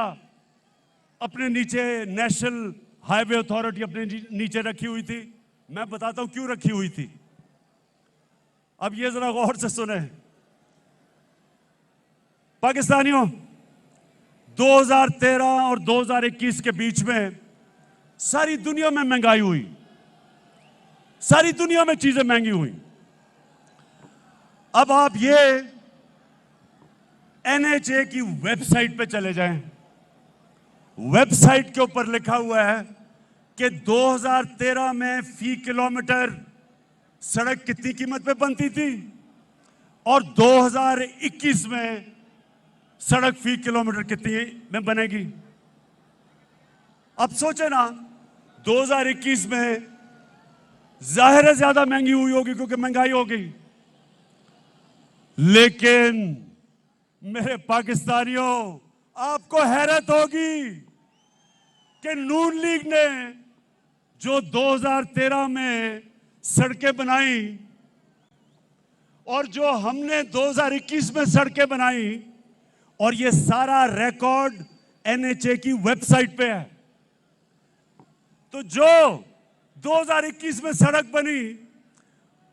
अपने नीचे, नेशनल हाईवे अथॉरिटी अपने नीचे रखी हुई थी। मैं बताता हूं क्यों रखी हुई थी। अब ये जरा गौर से सुने पाकिस्तानियों, 2013 और 2021 के बीच में सारी दुनिया में महंगाई हुई, सारी दुनिया में चीजें महंगी हुई। अब आप ये NHA की वेबसाइट पे चले जाएं, वेबसाइट के ऊपर लिखा हुआ है कि 2013 में फी किलोमीटर सड़क कितनी कीमत पे बनती थी और 2021 में सड़क फी किलोमीटर कितनी में बनेगी? अब सोचे ना, 2021 में जाहिर है ज्यादा महंगी हुई होगी क्योंकि महंगाई हो गई, लेकिन मेरे पाकिस्तानियों, आपको हैरत होगी कि नून लीग ने जो 2013 में सड़कें बनाई और जो हमने 2021 में सड़कें बनाई, और ये सारा रिकॉर्ड एनएचए की वेबसाइट पे है, तो जो 2021 में सड़क बनी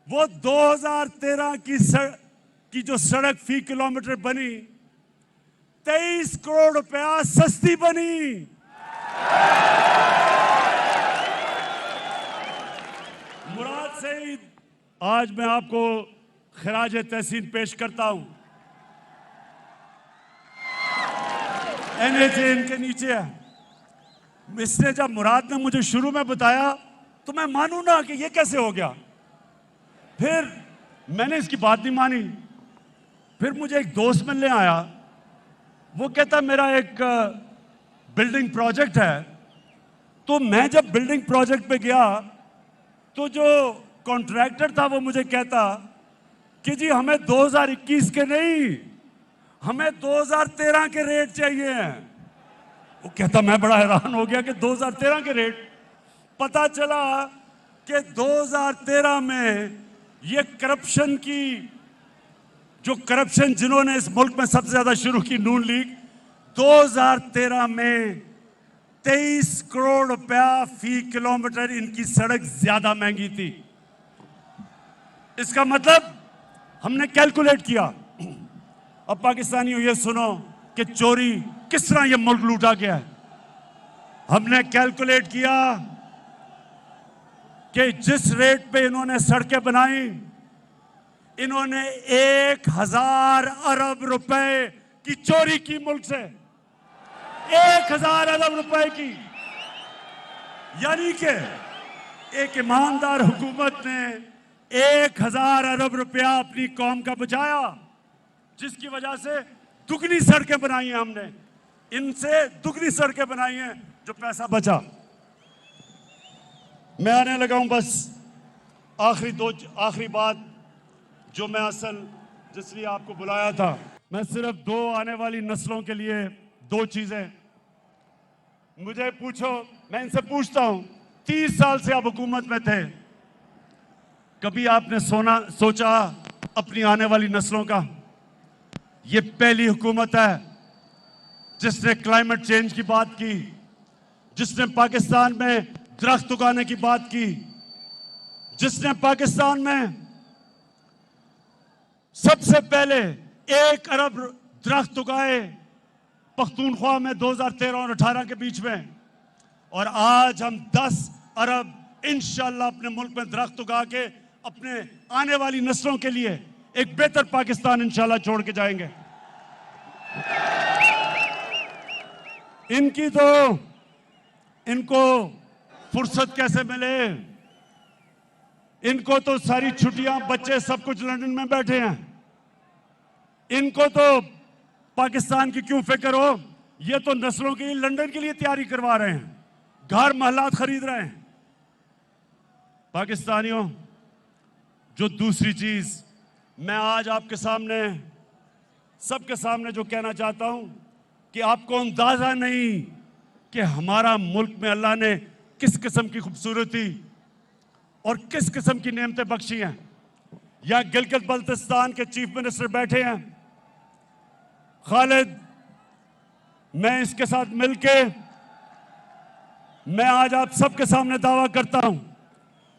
वो 2013 की जो सड़क फी किलोमीटर बनी 23 करोड़ रुपया सस्ती बनी। मुराद सईद, आज मैं आपको खराज तहसीन पेश करता हूं। एनएचए इनके नीचे है। इसने जब मुराद ने मुझे शुरू में बताया तो मैं मानू ना कि ये कैसे हो गया, फिर मैंने इसकी बात नहीं मानी। फिर मुझे एक दोस्त मिलने आया, वो कहता मेरा एक बिल्डिंग प्रोजेक्ट है। तो मैं जब बिल्डिंग प्रोजेक्ट पे गया तो जो कॉन्ट्रैक्टर था वो मुझे कहता कि जी हमें 2021 के नहीं, हमें 2013 के रेट चाहिए हैं। वो कहता, मैं बड़ा हैरान हो गया कि 2013 के रेट। पता चला कि 2013 में ये करप्शन की, जो करप्शन जिन्होंने इस मुल्क में सबसे ज्यादा शुरू की, नून लीग, 2013 में 23 करोड़ रुपया फी किलोमीटर इनकी सड़क ज्यादा महंगी थी। इसका मतलब हमने कैलकुलेट किया। अब पाकिस्तानियों ये सुनो कि चोरी किस तरह ये मुल्क लूटा गया है। हमने कैलकुलेट किया कि जिस रेट पे इन्होंने सड़कें बनाई, इन्होंने 1000 अरब रुपए की चोरी की मुल्क से, 1000 अरब रुपए की। यानी कि एक ईमानदार हुकूमत ने 1000 अरब रुपया अपनी कौम का बचाया, जिसकी वजह से दुगनी सड़कें बनाई हैं हमने, इनसे दुगनी सड़कें बनाई हैं, जो पैसा बचा। मैं आने लगा हूं बस आखिरी बात जो मैं असल जिसलिए आपको बुलाया था। मैं सिर्फ दो आने वाली नस्लों के लिए दो चीजें, मुझे पूछो, मैं इनसे पूछता हूं, 30 साल से आप हुकूमत में थे, कभी आपने सोचा अपनी आने वाली नस्लों का? ये पहली हुकूमत है जिसने क्लाइमेट चेंज की बात की, जिसने पाकिस्तान में दरख्त उगाने की बात की, जिसने पाकिस्तान में सबसे पहले 1 अरब दरख्त उगाए पख्तूनख्वा में 2013 और 18 के बीच में, और आज हम 10 अरब इंशाल्लाह अपने मुल्क में दरख्त उगा के अपने आने वाली नस्लों के लिए एक बेहतर पाकिस्तान इंशाल्लाह छोड़ के जाएंगे। इनको फुर्सत कैसे मिले? इनको तो सारी छुट्टियां, बच्चे सब कुछ लंदन में बैठे हैं, इनको तो पाकिस्तान की क्यों फिक्र हो? ये तो नस्लों की लंदन के लिए तैयारी करवा रहे हैं, घर महलात खरीद रहे हैं। पाकिस्तानियों, जो दूसरी चीज मैं आज आपके सामने, सबके सामने जो कहना चाहता हूं कि आपको अंदाजा नहीं कि हमारा मुल्क में अल्लाह ने किस किस्म की खूबसूरती और किस किस्म की नेमतें बख्शी हैं। यहां गिलगित बल्तिस्तान के चीफ मिनिस्टर बैठे हैं, खालिद, मैं इसके साथ मिलके मैं आज आप सबके सामने दावा करता हूं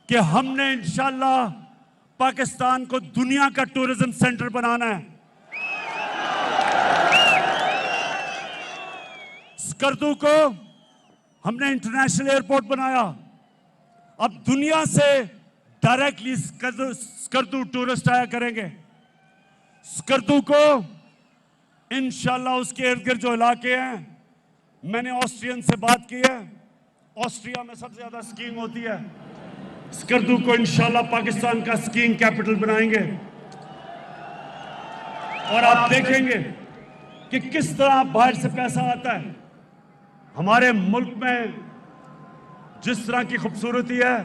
कि हमने इंशाल्लाह पाकिस्तान को दुनिया का टूरिज्म सेंटर बनाना है। स्कर्दू को हमने इंटरनेशनल एयरपोर्ट बनाया, अब दुनिया से डायरेक्टली स्कर्दू टूरिस्ट आया करेंगे। स्कर्दू को इंशाल्लाह उसके इर्द गिर्द जो इलाके हैं, मैंने ऑस्ट्रियन से बात की है, ऑस्ट्रिया में सबसे ज्यादा स्कीइंग होती है, स्कर्दू को इंशाल्लाह पाकिस्तान का स्कीइंग कैपिटल बनाएंगे। और आप देखेंगे कि किस तरह बाहर से पैसा आता है। हमारे मुल्क में जिस तरह की खूबसूरती है,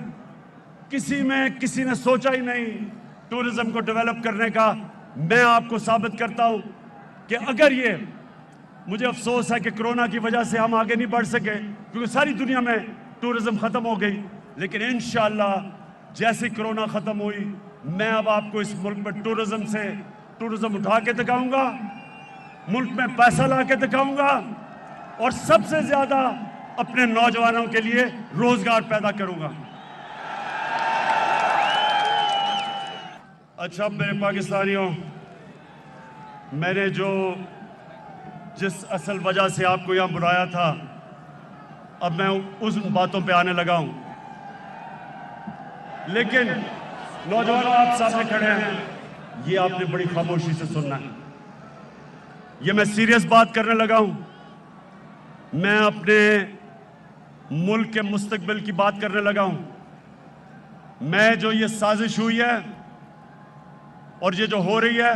किसी ने सोचा ही नहीं टूरिज्म को डेवलप करने का। मैं आपको साबित करता हूं कि अगर ये, मुझे अफसोस है कि कोरोना की वजह से हम आगे नहीं बढ़ सके, क्योंकि सारी दुनिया में टूरिज्म खत्म हो गई, लेकिन इंशाअल्लाह जैसे कोरोना खत्म हुई, मैं अब आपको इस मुल्क में टूरिज्म उठा के दिखाऊंगा, मुल्क में पैसा ला के दिखाऊंगा और सबसे ज्यादा अपने नौजवानों के लिए रोजगार पैदा करूंगा। अच्छा मेरे पाकिस्तानियों, मैंने जिस असल वजह से आपको यहां बुलाया था, अब मैं उस बातों पे आने लगा हूं। लेकिन नौजवानों, आप सामने खड़े हैं, ये आपने बड़ी खामोशी से सुनना है। ये मैं सीरियस बात करने लगा हूं। मैं अपने मुल्क के मुस्तकबिल की बात करने लगा हूं। मैं जो ये साजिश हुई है और ये जो हो रही है,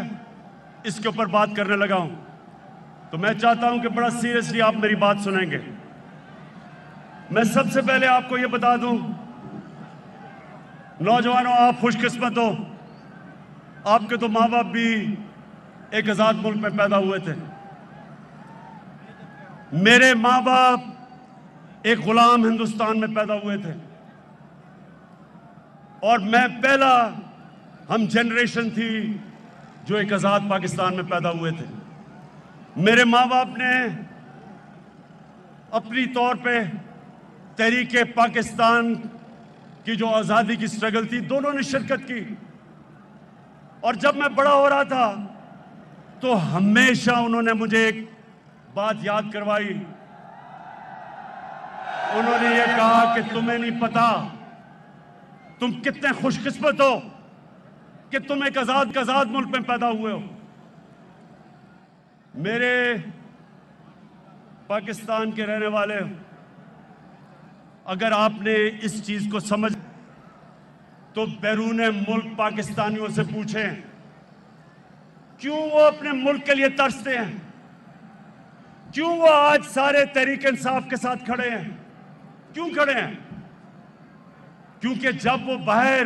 इसके ऊपर बात करने लगा हूं। तो मैं चाहता हूं कि बड़ा सीरियसली आप मेरी बात सुनेंगे। मैं सबसे पहले आपको ये बता दूं, नौजवानों, आप खुशकिस्मत हो, आपके तो माँ बाप भी एक आजाद मुल्क में पैदा हुए थे। मेरे माँ बाप एक गुलाम हिंदुस्तान में पैदा हुए थे और मैं पहला हम जनरेशन थी जो एक आजाद पाकिस्तान में पैदा हुए थे। मेरे माँ बाप ने अपनी तौर पे तहरीके पाकिस्तान की जो आज़ादी की स्ट्रगल थी, दोनों ने शिरकत की। और जब मैं बड़ा हो रहा था तो हमेशा उन्होंने मुझे एक बात याद करवाई। उन्होंने ये कहा कि तुम्हें नहीं पता तुम कितने खुशकिस्मत हो कि तुम एक आजाद मुल्क में पैदा हुए हो। मेरे पाकिस्तान के रहने वाले, अगर आपने इस चीज को समझ तो बैरून मुल्क पाकिस्तानियों से पूछें क्यों वो अपने मुल्क के लिए तरसते हैं, क्यों वो आज सारे तहरीक इंसाफ के साथ खड़े हैं। क्यों खड़े हैं? क्योंकि जब वो बाहर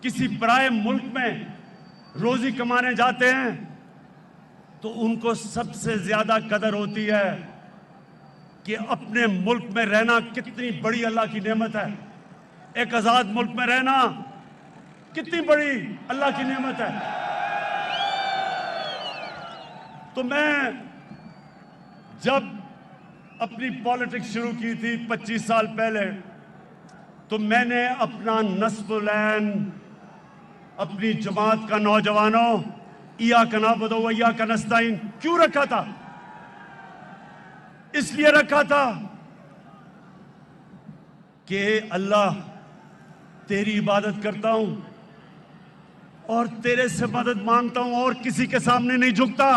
किसी पराए मुल्क में रोजी कमाने जाते हैं तो उनको सबसे ज्यादा कदर होती है कि अपने मुल्क में रहना कितनी बड़ी अल्लाह की नेमत है। एक आजाद मुल्क में रहना कितनी बड़ी अल्लाह की नेमत है। तो मैं जब अपनी पॉलिटिक्स शुरू की थी 25 साल पहले, तो मैंने अपना नस्बुलैन, अपनी जमात का नौजवानों, इय्याका नअबुदु व इय्याका नस्तईन क्यों रखा था? इसलिए रखा था कि अल्लाह तेरी इबादत करता हूं और तेरे से मदद मांगता हूं और किसी के सामने नहीं झुकता।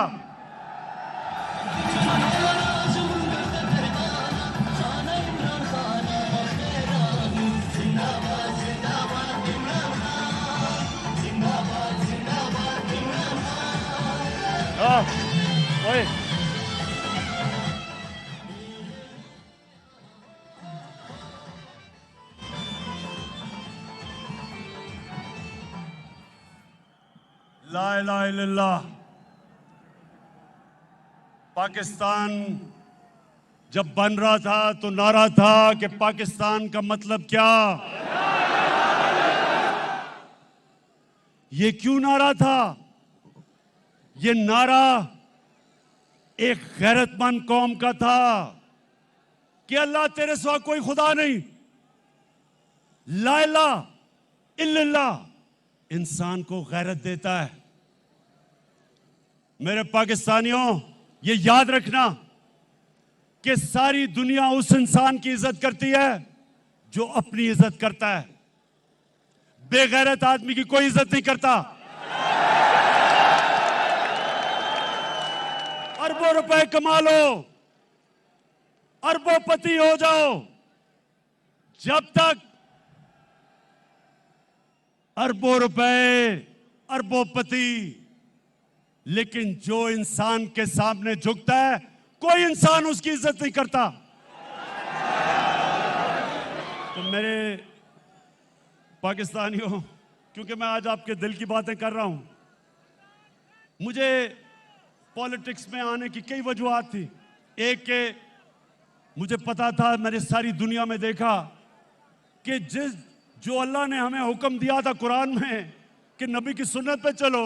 ओए ला इलाहा इल्लल्लाह। पाकिस्तान जब बन रहा था तो नारा था कि पाकिस्तान का मतलब क्या। ये क्यों नारा था? ये नारा एक गैरतमंद कौम का था कि अल्लाह तेरे सिवा कोई खुदा नहीं, ला इलाहा इल्लल्लाह इंसान को गैरत देता है। मेरे पाकिस्तानियों, ये याद रखना कि सारी दुनिया उस इंसान की इज्जत करती है जो अपनी इज्जत करता है। बेगैरत आदमी की कोई इज्जत नहीं करता। अरबों रुपए कमा लो, अरबोपति हो जाओ, जब तक अरबों रुपए, अरबोपति लेकिन जो इंसान के सामने झुकता है कोई इंसान उसकी इज्जत नहीं करता। तो मेरे पाकिस्तानियों, क्योंकि मैं आज आपके दिल की बातें कर रहा हूं, मुझे पॉलिटिक्स में आने की कई वजूहत थी। एक के मुझे पता था, मैंने सारी दुनिया में देखा कि जो अल्लाह ने हमें हुक्म दिया था कुरान में कि नबी की सुन्नत पे चलो,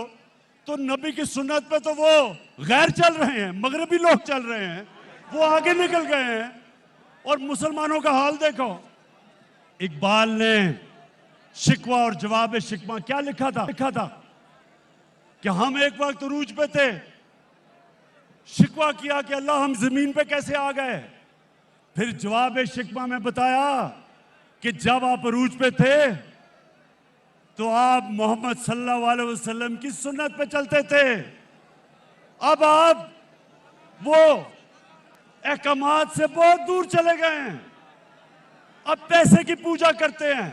तो नबी की सुन्नत पे तो वो गैर चल रहे हैं, मगरबी लोग चल रहे हैं, वो आगे निकल गए हैं। और मुसलमानों का हाल देखो। इकबाल ने शिकवा और जवाब शिकवा क्या लिखा था कि हम एक वक्त उरूज पे थे, शिकवा किया कि अल्लाह हम जमीन पे कैसे आ गए। फिर जवाब शिकवा में बताया कि जब आप उरूज पे थे तो आप मोहम्मद सल्लल्लाहु अलैहि वसल्लम की सुन्नत पे चलते थे। अब आप वो अहकामात से बहुत दूर चले गए हैं, अब पैसे की पूजा करते हैं,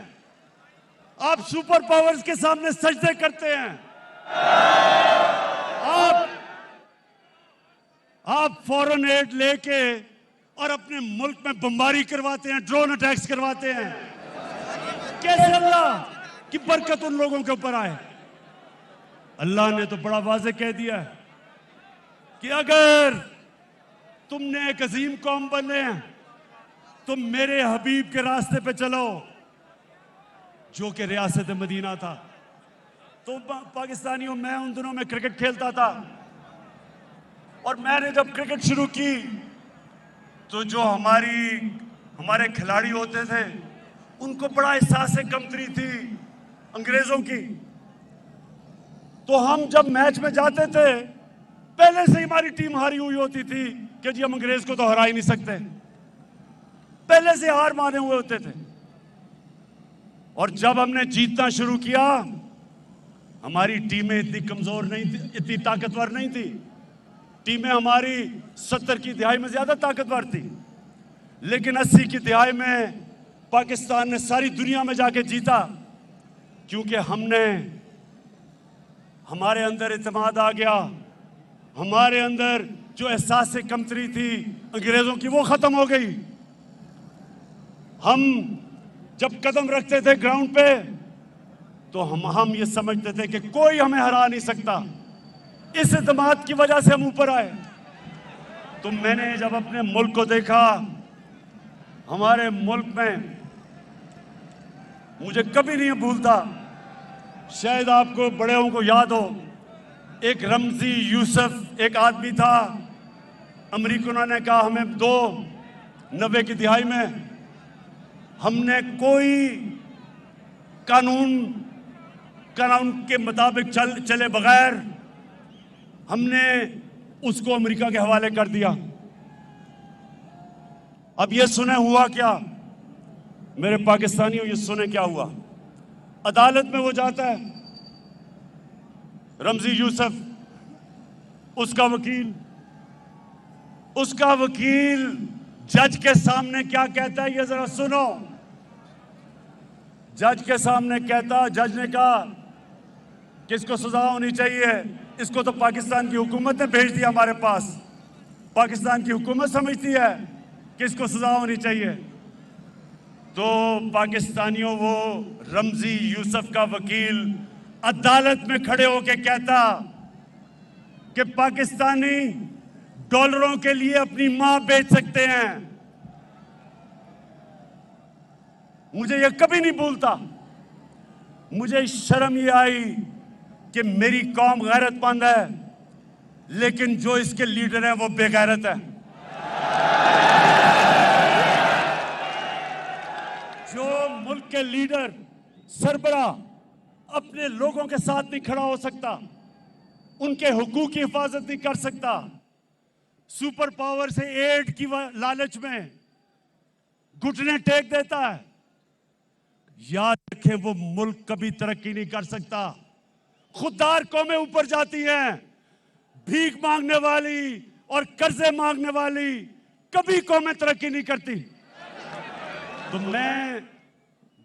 आप सुपर पावर्स के सामने सजदे करते हैं, आप फॉरेन एड लेके और अपने मुल्क में बमबारी करवाते हैं, ड्रोन अटैक्स करवाते हैं। कैसे अल्लाह की बरकत उन लोगों के ऊपर आए? अल्लाह ने तो बड़ा वाज़ेह कह दिया है कि अगर तुमने एक अजीम कौम बने हैं तो मेरे हबीब के रास्ते पे चलो, जो कि रियासत मदीना था। तो पाकिस्तानियों, मैं उन दिनों में क्रिकेट खेलता था, और मैंने जब क्रिकेट शुरू की तो जो हमारे खिलाड़ी होते थे उनको बड़ा एहसास कमतरी थी अंग्रेजों की। तो हम जब मैच में जाते थे, पहले से ही हमारी टीम हारी हुई होती थी कि जी हम अंग्रेज को तो हरा ही नहीं सकते, पहले से हार माने हुए होते थे। और जब हमने जीतना शुरू किया, हमारी टीमें इतनी कमजोर नहीं थी, इतनी ताकतवर नहीं थी। टीमें हमारी 70 की दहाई में ज्यादा ताकतवर थी, लेकिन 80 की दहाई में पाकिस्तान ने सारी दुनिया में जाके जीता, क्योंकि हमारे अंदर इत्मीनान आ गया, हमारे अंदर जो एहसास से कमतरी थी अंग्रेजों की वो खत्म हो गई। हम जब कदम रखते थे ग्राउंड पे तो हम ये समझते थे कि कोई हमें हरा नहीं सकता। इस इत्मीनान की वजह से हम ऊपर आए। तो मैंने जब अपने मुल्क को देखा, हमारे मुल्क में, मुझे कभी नहीं भूलता, शायद आपको बड़ेों को याद हो, एक रमजी यूसुफ एक आदमी था, अमेरिकनों ने कहा हमें दो, 90 की दिहाई में हमने कोई कानून के मुताबिक चले बगैर हमने उसको अमेरिका के हवाले कर दिया। अब ये सुने हुआ क्या मेरे पाकिस्तानियों, ये सुने क्या हुआ। अदालत में वो जाता है, रमजी यूसुफ, उसका वकील जज के सामने क्या कहता है, ये जरा सुनो। जज के सामने कहता, जज ने कहा कि इसको सजा होनी चाहिए, इसको तो पाकिस्तान की हुकूमत ने भेज दिया हमारे पास, पाकिस्तान की हुकूमत समझती है कि इसको सजा होनी चाहिए। तो पाकिस्तानियों, वो रमजी यूसुफ का वकील अदालत में खड़े होकर कहता कि पाकिस्तानी डॉलरों के लिए अपनी मां बेच सकते हैं। मुझे ये कभी नहीं भूलता। मुझे शर्म ये आई कि मेरी कौम गैरतमंद है, लेकिन जो इसके लीडर हैं वो बेगैरत है। जो मुल्क के लीडर, सरबरा अपने लोगों के साथ नहीं खड़ा हो सकता, उनके हुकूक की हिफाजत नहीं कर सकता, सुपर पावर से एड की लालच में घुटने टेक देता है, याद रखें वो मुल्क कभी तरक्की नहीं कर सकता। खुददार कौमें ऊपर जाती हैं, भीख मांगने वाली और कर्जे मांगने वाली कभी कौमें तरक्की नहीं करती। तो मैं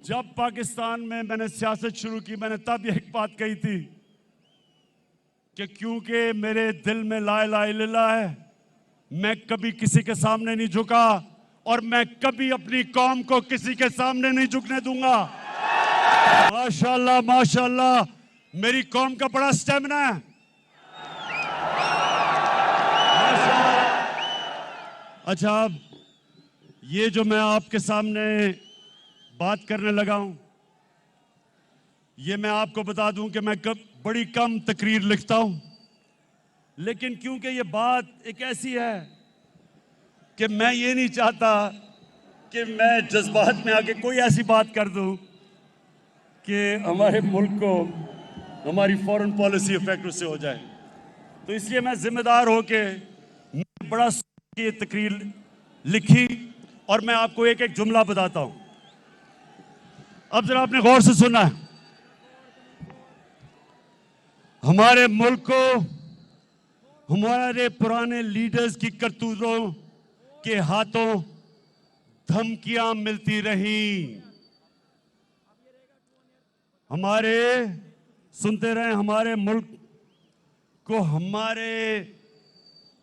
जब पाकिस्तान में मैंने सियासत शुरू की, मैंने तब एक बात कही थी कि क्योंकि मेरे दिल में ला इलाहा इल्लल्लाह है, मैं कभी किसी के सामने नहीं झुका और मैं कभी अपनी कौम को किसी के सामने नहीं झुकने दूंगा। माशाल्लाह माशाल्लाह, मेरी कौम का बड़ा स्टेमिना है। अच्छा, अब ये जो मैं आपके सामने बात करने लगा हूं, ये मैं आपको बता दूं कि मैं बड़ी कम तकरीर लिखता हूं, लेकिन क्योंकि ये बात एक ऐसी है कि मैं ये नहीं चाहता कि मैं जज्बात में आके कोई ऐसी बात कर दूं कि हमारे मुल्क को हमारी फॉरेन पॉलिसी इफेक्ट उससे हो जाए। तो इसलिए मैं जिम्मेदार होके बड़ा ये तकरीर लिखी और मैं आपको एक एक जुमला बताता हूं। अब जरा आपने गौर से सुना है। हमारे मुल्क को हमारे पुराने लीडर्स की करतूतों के हाथों धमकियां मिलती रही। सुनते रहे, हमारे मुल्क को हमारे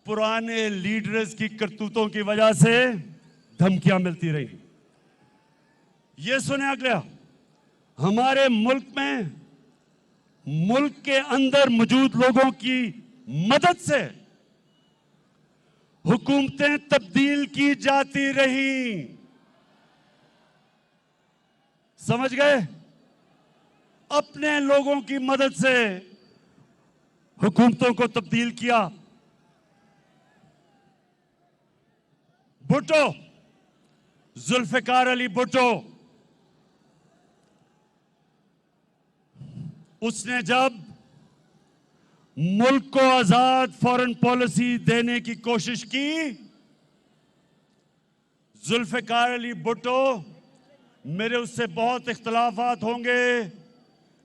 पुराने लीडर्स की करतूतों की वजह से धमकियां मिलती रही। ये सुने अगला, हमारे मुल्क में मुल्क के अंदर मौजूद लोगों की मदद से हुकूमतें तब्दील की जाती रही। समझ गए? अपने लोगों की मदद से हुकूमतों को तब्दील किया। भुट्टो, जुल्फिकार अली भुट्टो, उसने जब मुल्क को आजाद फॉरेन पॉलिसी देने की कोशिश की, जुल्फिकार अली भुट्टो, मेरे उससे बहुत इख्तलाफात होंगे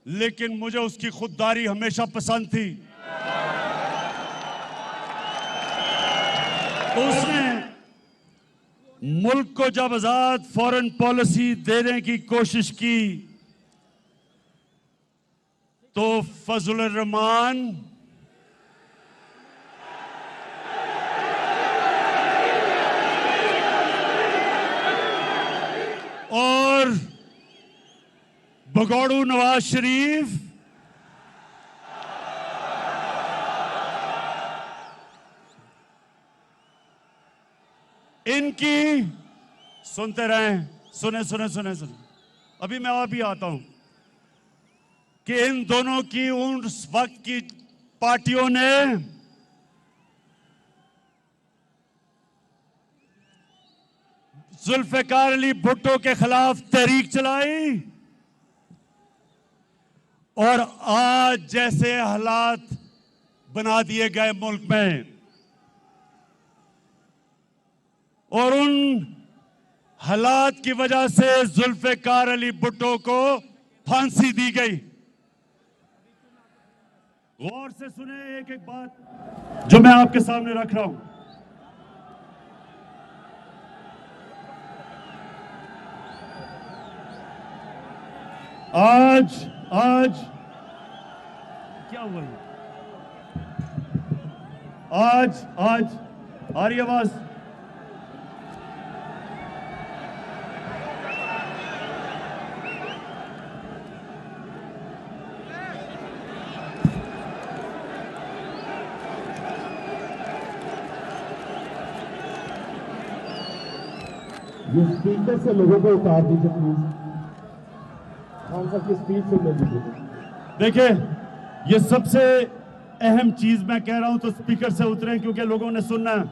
लेकिन मुझे उसकी खुददारी हमेशा पसंद थी। तो उसने मुल्क को जब आजाद फॉरेन पॉलिसी देने की कोशिश की तो फजलुर रहमान और भगोड़ू नवाज शरीफ इनकी सुनते रहें, सुने सुने सुने सुने, अभी मैं अभी आता हूं कि इन दोनों की उस वक्त की पार्टियों ने जुल्फिकार अली भुट्टो के खिलाफ तहरीक चलाई और आज जैसे हालात बना दिए गए मुल्क में, और उन हालात की वजह से जुल्फिकार अली भुट्टो को फांसी दी गई। गौर से सुने एक एक बात जो मैं आपके सामने रख रहा हूं। आज क्या हुआ? आज आ रही आवाज? ये स्पीकर से लोगों को उतार दीजिए प्लीज। खान साहब की स्पीच सुनने दीजिए। देखिए, ये सबसे अहम चीज मैं कह रहा हूं तो स्पीकर से उतरें क्योंकि लोगों ने सुनना है।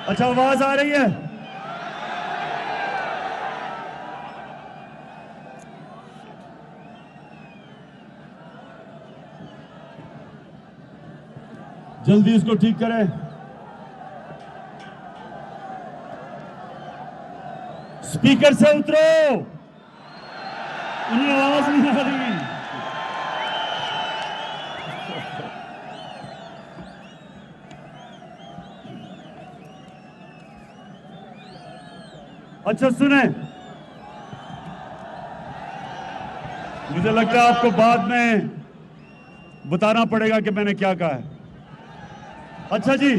अच्छा, आवाज आ रही है? जल्दी इसको ठीक करें। स्पीकर से उतरो, उन्हें आवाज नहीं आ रही। अच्छा सुने, मुझे लगता है आपको बाद में बताना पड़ेगा कि मैंने क्या कहा है। अच्छा जी,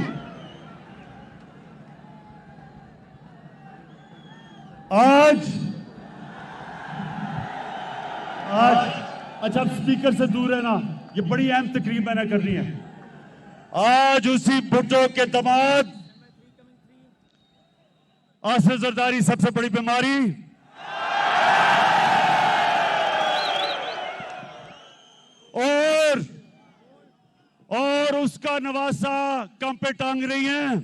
आज अच्छा, स्पीकर से दूर है ना, ये बड़ी अहम तकरीब मैंने करनी है। आज उसी भुट्टो के दामाद आसिफ जरदारी सबसे बड़ी बीमारी और उसका नवासा कम पे टांग रही हैं।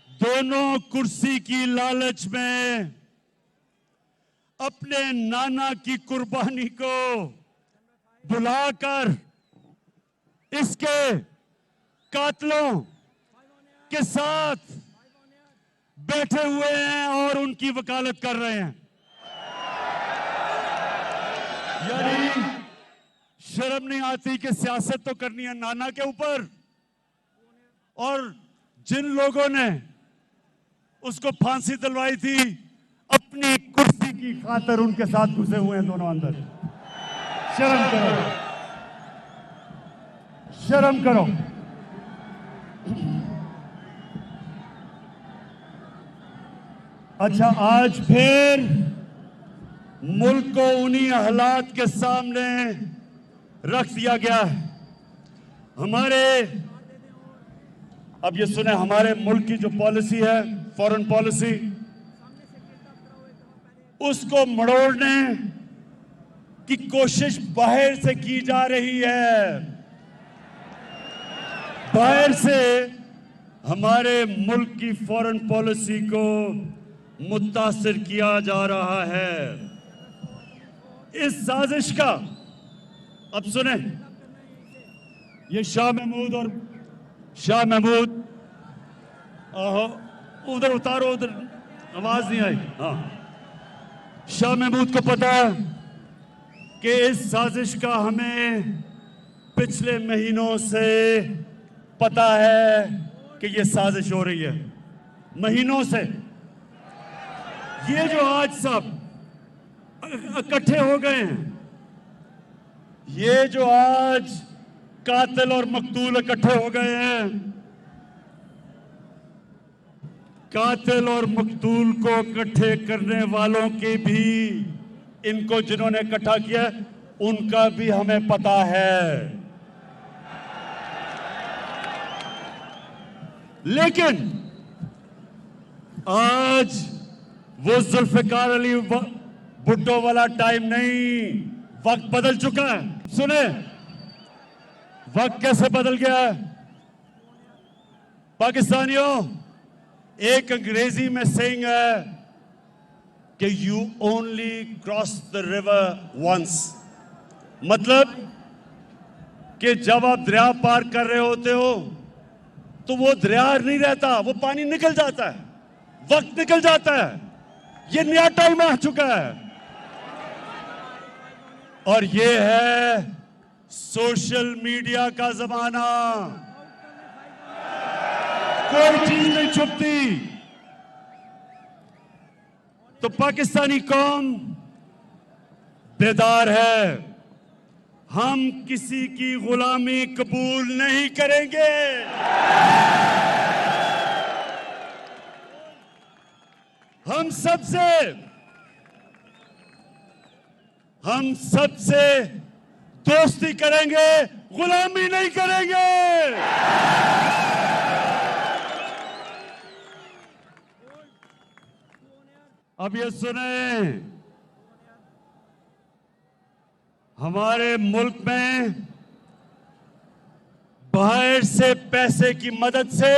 दोनों कुर्सी की लालच में अपने नाना की कुर्बानी को बुलाकर इसके कातलों के साथ बैठे हुए हैं और उनकी वकालत कर रहे हैं। यानी शर्म नहीं आती कि सियासत तो करनी है नाना के ऊपर, और जिन लोगों ने उसको फांसी दिलवाई थी अपनी कुर्सी की खातिर उनके साथ घुसे हुए हैं दोनों अंदर। शर्म करो, शर्म करो। अच्छा, आज फिर मुल्क को उन्हीं हालात के सामने रख दिया गया है। अब ये सुने, हमारे मुल्क की जो पॉलिसी है, फॉरेन पॉलिसी, उसको मड़ोड़ने की कोशिश बाहर से की जा रही है। बाहर से हमारे मुल्क की फॉरेन पॉलिसी को मुतासिर किया जा रहा है। इस साजिश का, अब सुने, ये शाह महमूद, आहो उधर उतारो, उधर आवाज नहीं आई। हाँ, शाह महमूद को पता है कि इस साजिश का हमें पिछले महीनों से पता है कि ये साजिश हो रही है, महीनों से। ये जो आज सब इकट्ठे हो गए हैं, ये जो आज कातिल और मकतूल इकट्ठे हो गए हैं, कातिल और मकतूल को इकट्ठे करने वालों के भी, इनको जिन्होंने इकट्ठा किया उनका भी हमें पता है। लेकिन आज वो जुल्फिकार अली भुट्टो वाला टाइम नहीं, वक्त बदल चुका है। सुने, वक्त कैसे बदल गया है पाकिस्तानियों। एक अंग्रेजी में सेइंग है कि you only cross the river once, मतलब कि जब आप दरिया पार कर रहे होते हो तो वो दरिया नहीं रहता, वो पानी निकल जाता है, वक्त निकल जाता है। ये नया टाइम आ चुका है और ये है सोशल मीडिया का जमाना। कोई चीज नहीं छुपती। तो पाकिस्तानी कौम बेदार है। हम किसी की गुलामी कबूल नहीं करेंगे। हम सबसे दोस्ती करेंगे, गुलामी नहीं करेंगे। अब ये सुने, हमारे मुल्क में बाहर से पैसे की मदद से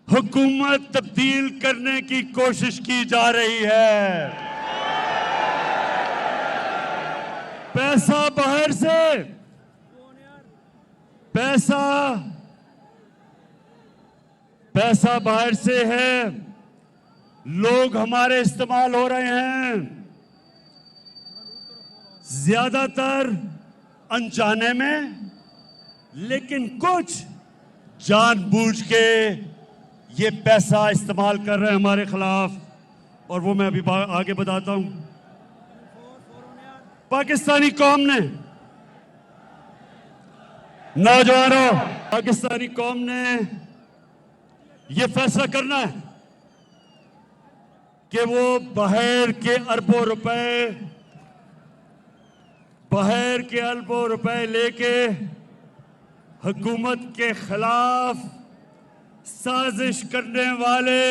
हुकूमत तब्दील करने की कोशिश की जा रही है। पैसा बाहर से, पैसा बाहर से है, लोग हमारे इस्तेमाल हो रहे हैं, ज्यादातर अनजाने में, लेकिन कुछ जानबूझ के ये पैसा इस्तेमाल कर रहे हैं हमारे खिलाफ। और वो मैं अभी आगे बताता हूं। पाकिस्तानी कौम ने, नौजवानों, पाकिस्तानी कौम ने यह फैसला करना है कि वो बाहर के अरबों रुपए लेके हुकूमत के खिलाफ साजिश करने वाले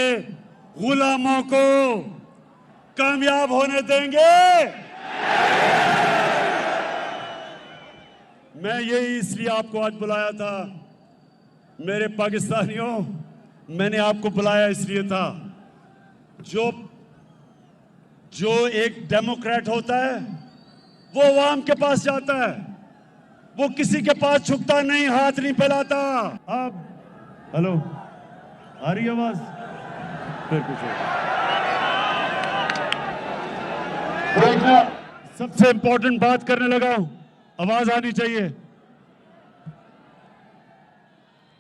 गुलामों को कामयाब होने देंगे। मैं यही इसलिए आपको आज बुलाया था मेरे पाकिस्तानियों, मैंने आपको बुलाया इसलिए था, जो एक डेमोक्रेट होता है वो अवाम के पास जाता है, वो किसी के पास झुकता नहीं, हाथ नहीं फैलाता। अब हेलो, आ रही आवाज? फिर कुछ सबसे इंपॉर्टेंट बात करने लगा हूं, आवाज आनी चाहिए।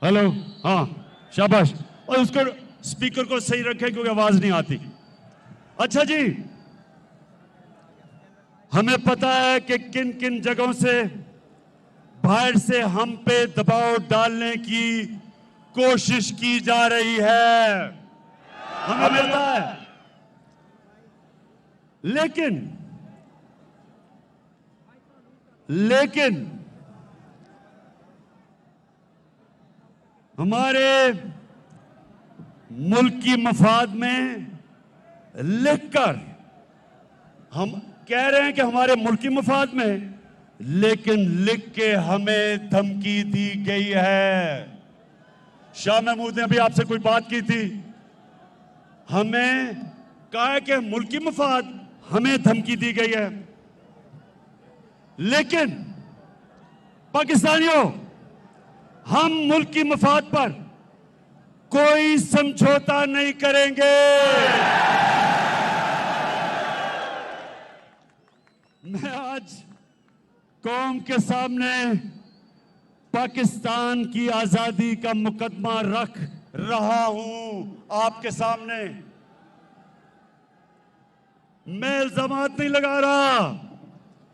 हेलो, हाँ शाबाश, और उसको स्पीकर को सही रखें क्योंकि आवाज नहीं आती। अच्छा जी, हमें पता है कि किन किन जगहों से बाहर से हम पे दबाव डालने की कोशिश की जा रही है, हमें पता है। लेकिन हमारे मुल्क की मफाद में लिखकर हम कह रहे हैं कि हमारे मुल्क की मफाद में, लेकिन लिख के हमें धमकी दी गई है। शाह महमूद ने अभी आपसे कोई बात की थी, हमें कहा है कि मुल्क की मफाद, हमें धमकी दी गई है। लेकिन पाकिस्तानियों, हम मुल्क की मफाद पर कोई समझौता नहीं करेंगे। मैं आज कौम के सामने पाकिस्तान की आजादी का मुकदमा रख रहा हूं, आपके सामने। मैं इल्जामात नहीं लगा रहा,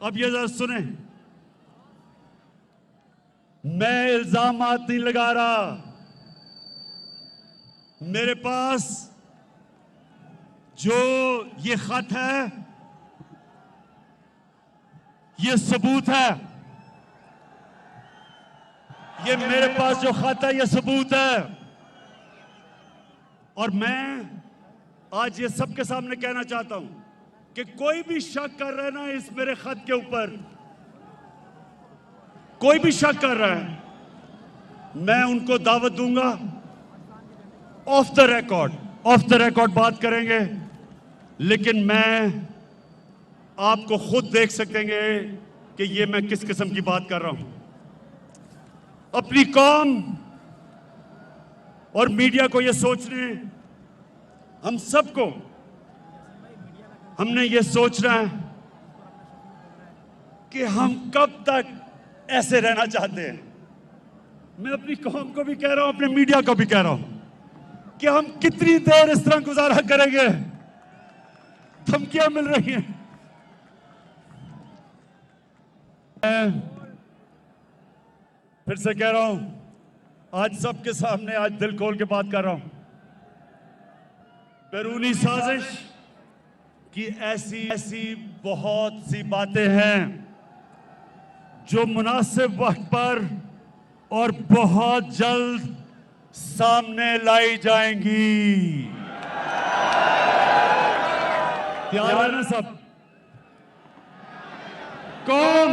अब ये जरा सुने, मैं इल्जामात नहीं लगा रहा, मेरे पास जो ये खत है ये सबूत है, ये मेरे पास जो खत है ये सबूत है। और मैं आज ये सबके सामने कहना चाहता हूं कि कोई भी शक कर रहा है ना इस मेरे खत के ऊपर, कोई भी शक कर रहा है, मैं उनको दावत दूंगा, ऑफ द रिकॉर्ड बात करेंगे। लेकिन मैं आपको खुद देख सकेंगे कि ये मैं किस किस्म की बात कर रहा हूं। अपनी कौम और मीडिया को ये सोचने, हम सबको, हमने ये सोचना है कि हम कब तक ऐसे रहना चाहते हैं। मैं अपनी कौम को भी कह रहा हूं, अपने मीडिया को भी कह रहा हूं कि हम कितनी देर इस तरह गुजारा करेंगे। धमकियां मिल रही हैं। मैं फिर से कह रहा हूं, आज सबके सामने आज दिल खोल के बात कर रहा हूं, बैरूनी साजिश की ऐसी बहुत सी बातें हैं जो मुनासिब वक्त पर और बहुत जल्द सामने लाई जाएंगी। तैयार है ना सब? कौम,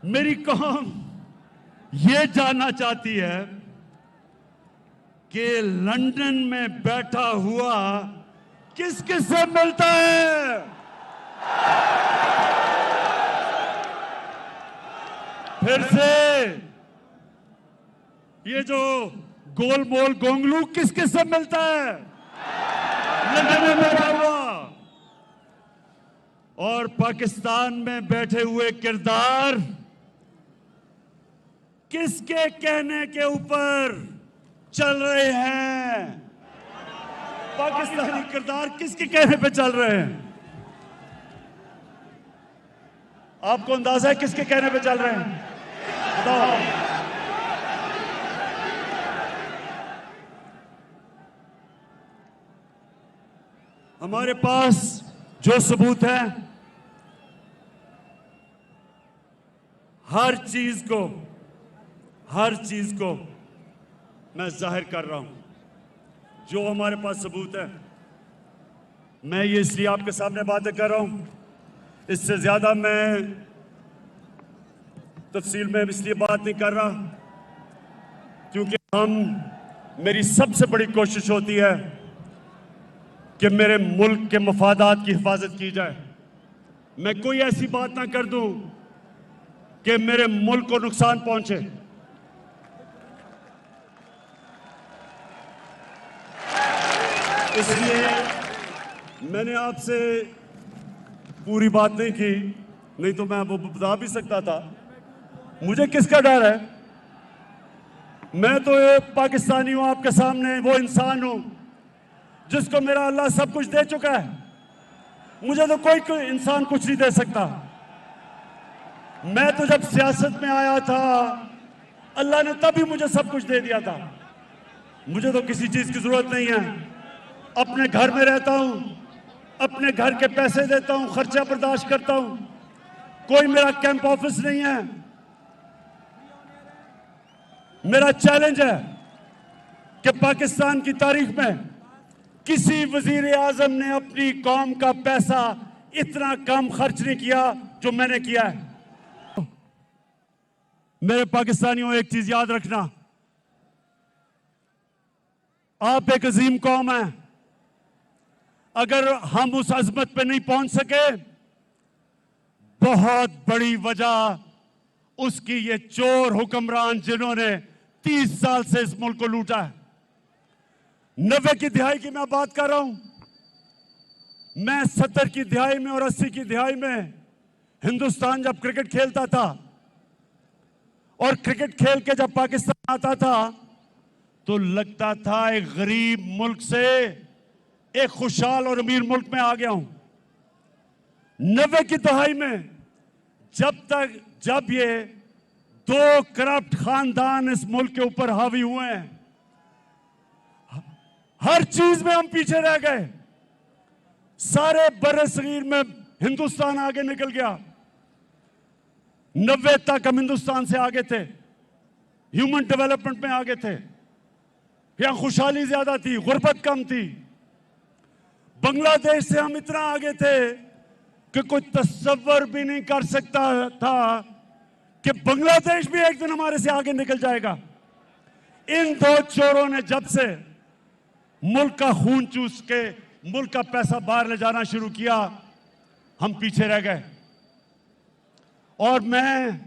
मेरी कौम ये जानना चाहती है कि लंदन में बैठा हुआ किस किस से मिलता है। फिर से ये जो गोल मोल गोंगलू किस किस से मिलता है लंदन में बैठा हुआ, और पाकिस्तान में बैठे हुए किरदार किसके कहने के ऊपर चल रहे हैं। पाकिस्तानी किरदार किसके कहने पे चल रहे हैं? आपको अंदाजा है किसके कहने पे चल रहे हैं? बताओ। हमारे पास जो सबूत है, हर चीज को मैं जाहिर कर रहा हूं। जो हमारे पास सबूत है, मैं ये इसलिए आपके सामने बातें कर रहा हूं। इससे ज्यादा मैं तफसील में इसलिए बात नहीं कर रहा क्योंकि मेरी सबसे बड़ी कोशिश होती है कि मेरे मुल्क के मफादात की हिफाजत की जाए। मैं कोई ऐसी बात ना कर दूं कि मेरे मुल्क को नुकसान पहुंचे। इसलिए मैंने आपसे पूरी बात नहीं की, नहीं तो मैं वो बता भी सकता था। मुझे किसका डर है? मैं तो एक पाकिस्तानी हूं, आपके सामने वो इंसान हूं जिसको मेरा अल्लाह सब कुछ दे चुका है। मुझे तो कोई इंसान कुछ नहीं दे सकता। मैं तो जब सियासत में आया था, अल्लाह ने तभी मुझे सब कुछ दे दिया था। मुझे तो किसी चीज की जरूरत नहीं है। अपने घर में रहता हूं, अपने घर के पैसे देता हूं, खर्चा बर्दाश्त करता हूं। कोई मेरा कैंप ऑफिस नहीं है। मेरा चैलेंज है कि पाकिस्तान की तारीख में किसी वजीर आजम ने अपनी कौम का पैसा इतना कम खर्च नहीं किया जो मैंने किया है। मेरे पाकिस्तानियों, एक चीज याद रखना, आप एक अजीम कौम है। अगर हम उस अजमत पे नहीं पहुंच सके, बहुत बड़ी वजह उसकी ये चोर हुक्मरान जिन्होंने 30 साल से इस मुल्क को लूटा है। 90 की दिहाई की मैं बात कर रहा हूं। मैं 70 की दिहाई में और 80 की दिहाई में हिंदुस्तान जब क्रिकेट खेलता था और क्रिकेट खेल के जब पाकिस्तान आता था तो लगता था एक गरीब मुल्क से एक खुशहाल और अमीर मुल्क में आ गया हूं। 90 की दहाई में जब ये 2 करप्ट खानदान इस मुल्क के ऊपर हावी हुए हैं, हर चीज में हम पीछे रह गए। सारे बर्रे-सगीर में हिंदुस्तान आगे निकल गया। 90 तक हम हिंदुस्तान से आगे थे, ह्यूमन डेवलपमेंट में आगे थे। यहां खुशहाली ज्यादा थी, गुर्बत कम थी। बांग्लादेश से हम इतना आगे थे कि कोई तस्वर भी नहीं कर सकता था कि बांग्लादेश भी एक दिन हमारे से आगे निकल जाएगा। इन 2 चोरों ने जब से मुल्क का खून चूस के मुल्क का पैसा बाहर ले जाना शुरू किया, हम पीछे रह गए। और मैं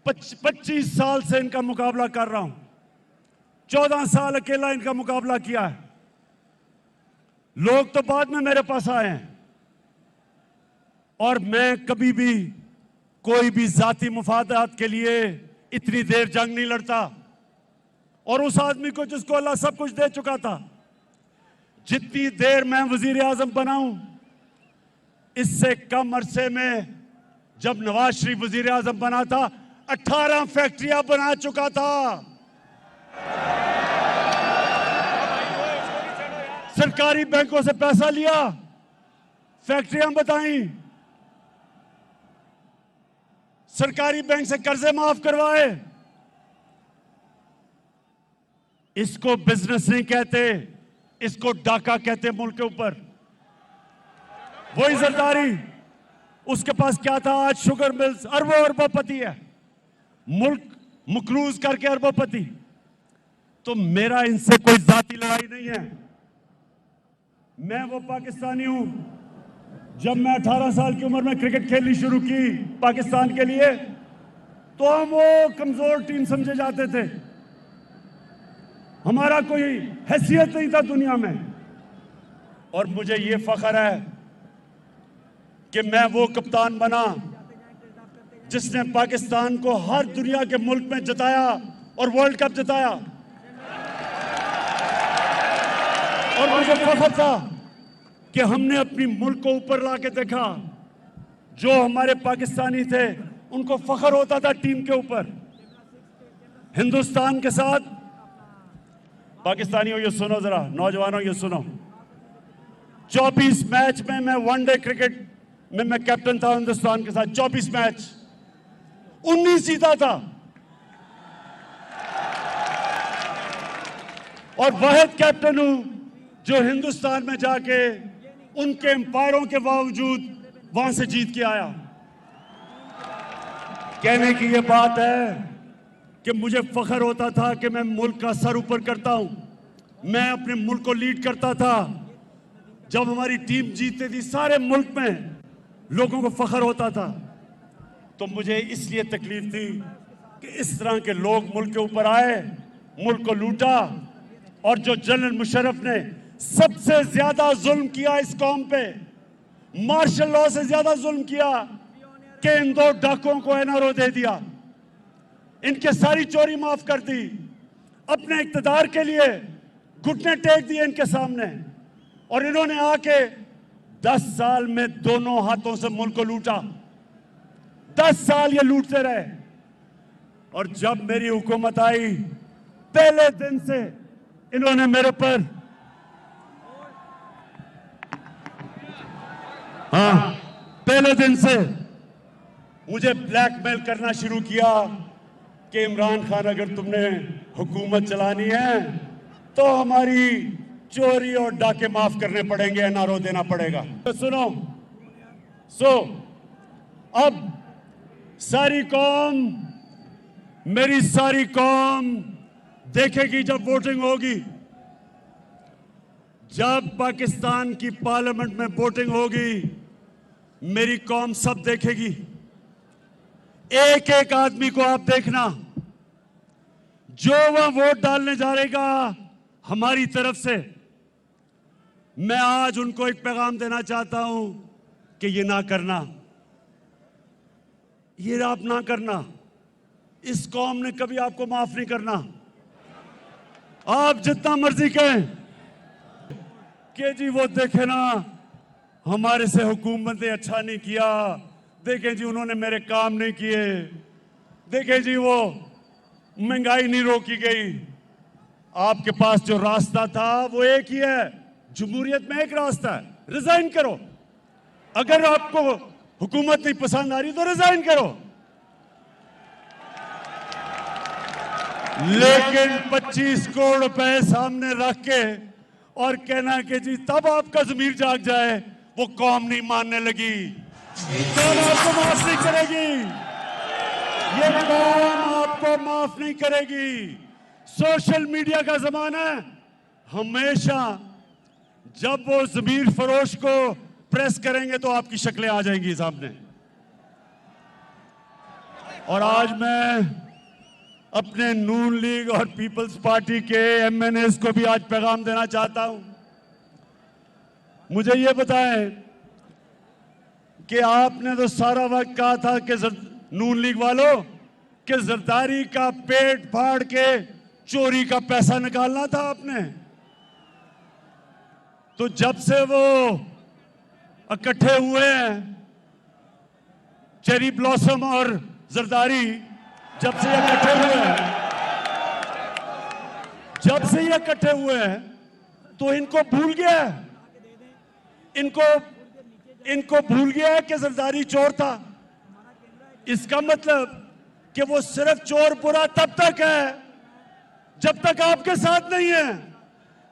25 साल से इनका मुकाबला कर रहा हूं। 14 साल अकेला इनका मुकाबला किया है। लोग तो बाद में मेरे पास आए हैं। और मैं कभी भी कोई भी जाती मुफादात के लिए इतनी देर जंग नहीं लड़ता। और उस आदमी को जिसको अल्लाह सब कुछ दे चुका था, जितनी देर मैं वजीर आजम बनाऊं, इससे कम अरसे में जब नवाज शरीफ वजीर आजम बना था 18 फैक्ट्रियां बना चुका था। सरकारी बैंकों से पैसा लिया, फैक्ट्रियां बताई, सरकारी बैंक से कर्जे माफ करवाए। इसको बिजनेस नहीं कहते, इसको डाका कहते मुल्क के ऊपर। वही जरदारी, उसके पास क्या था? आज शुगर मिल्स, अरबों अरबोपति है, मुल्क मकरूज करके अरबोपति। तो मेरा इनसे कोई जाती लड़ाई नहीं है। मैं वो पाकिस्तानी हूं, जब मैं 18 साल की उम्र में क्रिकेट खेलनी शुरू की पाकिस्तान के लिए, तो हम वो कमजोर टीम समझे जाते थे। हमारा कोई हैसियत नहीं था दुनिया में। और मुझे ये फख्र है कि मैं वो कप्तान बना जिसने पाकिस्तान को हर दुनिया के मुल्क में जिताया और वर्ल्ड कप जिताया। और मुझे फख्र था कि हमने अपनी मुल्क को ऊपर ला के देखा। जो हमारे पाकिस्तानी थे उनको फख्र होता था टीम के ऊपर। हिंदुस्तान के साथ पाकिस्तानियों ये सुनो जरा, नौजवानों ये सुनो, 24 मैच में मैं वनडे क्रिकेट में मैं कैप्टन था हिंदुस्तान के साथ। 24 मैच 19 जीता था और वाहिद कैप्टन हूं जो हिंदुस्तान में जाके उनके एम्पायरों के बावजूद वहां से जीत के आया। कहने की ये बात है कि मुझे फख्र होता था कि मैं मुल्क का सर ऊपर करता हूं, मैं अपने मुल्क को लीड करता था। जब हमारी टीम जीतती थी सारे मुल्क में लोगों को फख्र होता था। तो मुझे इसलिए तकलीफ थी कि इस तरह के लोग मुल्क के ऊपर आए, मुल्क को लूटा। और जो जनरल मुशर्रफ ने सबसे ज्यादा जुल्म किया इस कौम पे, मार्शल लॉ से ज्यादा जुल्म किया कि इन 2 डाकुओं को एनआरओ दे दिया, इनके सारी चोरी माफ कर दी, अपने इक्तदार के लिए घुटने टेक दिए इनके सामने। और इन्होंने आके 10 साल में दोनों हाथों से मुल्क को लूटा। 10 साल ये लूटते रहे। और जब मेरी हुकूमत आई, पहले दिन से इन्होंने मेरे पर पहले दिन से मुझे ब्लैकमेल करना शुरू किया कि इमरान खान अगर तुमने हुकूमत चलानी है तो हमारी चोरी और डाके माफ करने पड़ेंगे, एनआरओ देना पड़ेगा। तो सुनो, अब सारी कौम, मेरी सारी कौम देखेगी जब वोटिंग होगी, जब पाकिस्तान की पार्लियामेंट में वोटिंग होगी, मेरी कौम सब देखेगी। एक एक आदमी को आप देखना, जो वह वोट डालने जा रहेगा हमारी तरफ से। मैं आज उनको एक पैगाम देना चाहता हूं कि ये ना करना, ये आप ना करना। इस कौम ने कभी आपको माफ नहीं करना। आप जितना मर्जी कहें कि जी वो देखे ना हमारे से हुकूमत ने अच्छा नहीं किया, देखें जी उन्होंने मेरे काम नहीं किए, देखें जी वो महंगाई नहीं रोकी गई। आपके पास जो रास्ता था वो एक ही है, जमहूरियत में एक रास्ता है, रिजाइन करो। अगर आपको हुकूमत नहीं पसंद आ रही तो रिजाइन करो, लेकिन 25 करोड़ रुपए सामने रख के और कहना कि जी तब आपका ज़मीर जाग जाए, वो कौम नहीं मानने लगी। कौम आपको माफ नहीं करेगी, ये कौम आपको माफ नहीं करेगी। सोशल मीडिया का जमाना है, हमेशा जब वो ज़मीर फरोश को प्रेस करेंगे तो आपकी शक्लें आ जाएंगी सामने। और आज मैं अपने नून लीग और पीपल्स पार्टी के एमएनएस को भी आज पैगाम देना चाहता हूं। मुझे ये बताएं कि आपने तो सारा वक्त कहा था कि नून लीग वालों कि जरदारी का पेट फाड़ के चोरी का पैसा निकालना था आपने। तो जब से वो इकट्ठे हुए हैं, चेरी ब्लॉसम और जरदारी जब से ये इकट्ठे हुए हैं, जब से ये इकट्ठे हुए हैं तो इनको भूल गया है, इनको भूल गया है कि जरदारी चोर था। इसका मतलब कि वो सिर्फ चोर बुरा तब तक है जब तक आपके साथ नहीं है।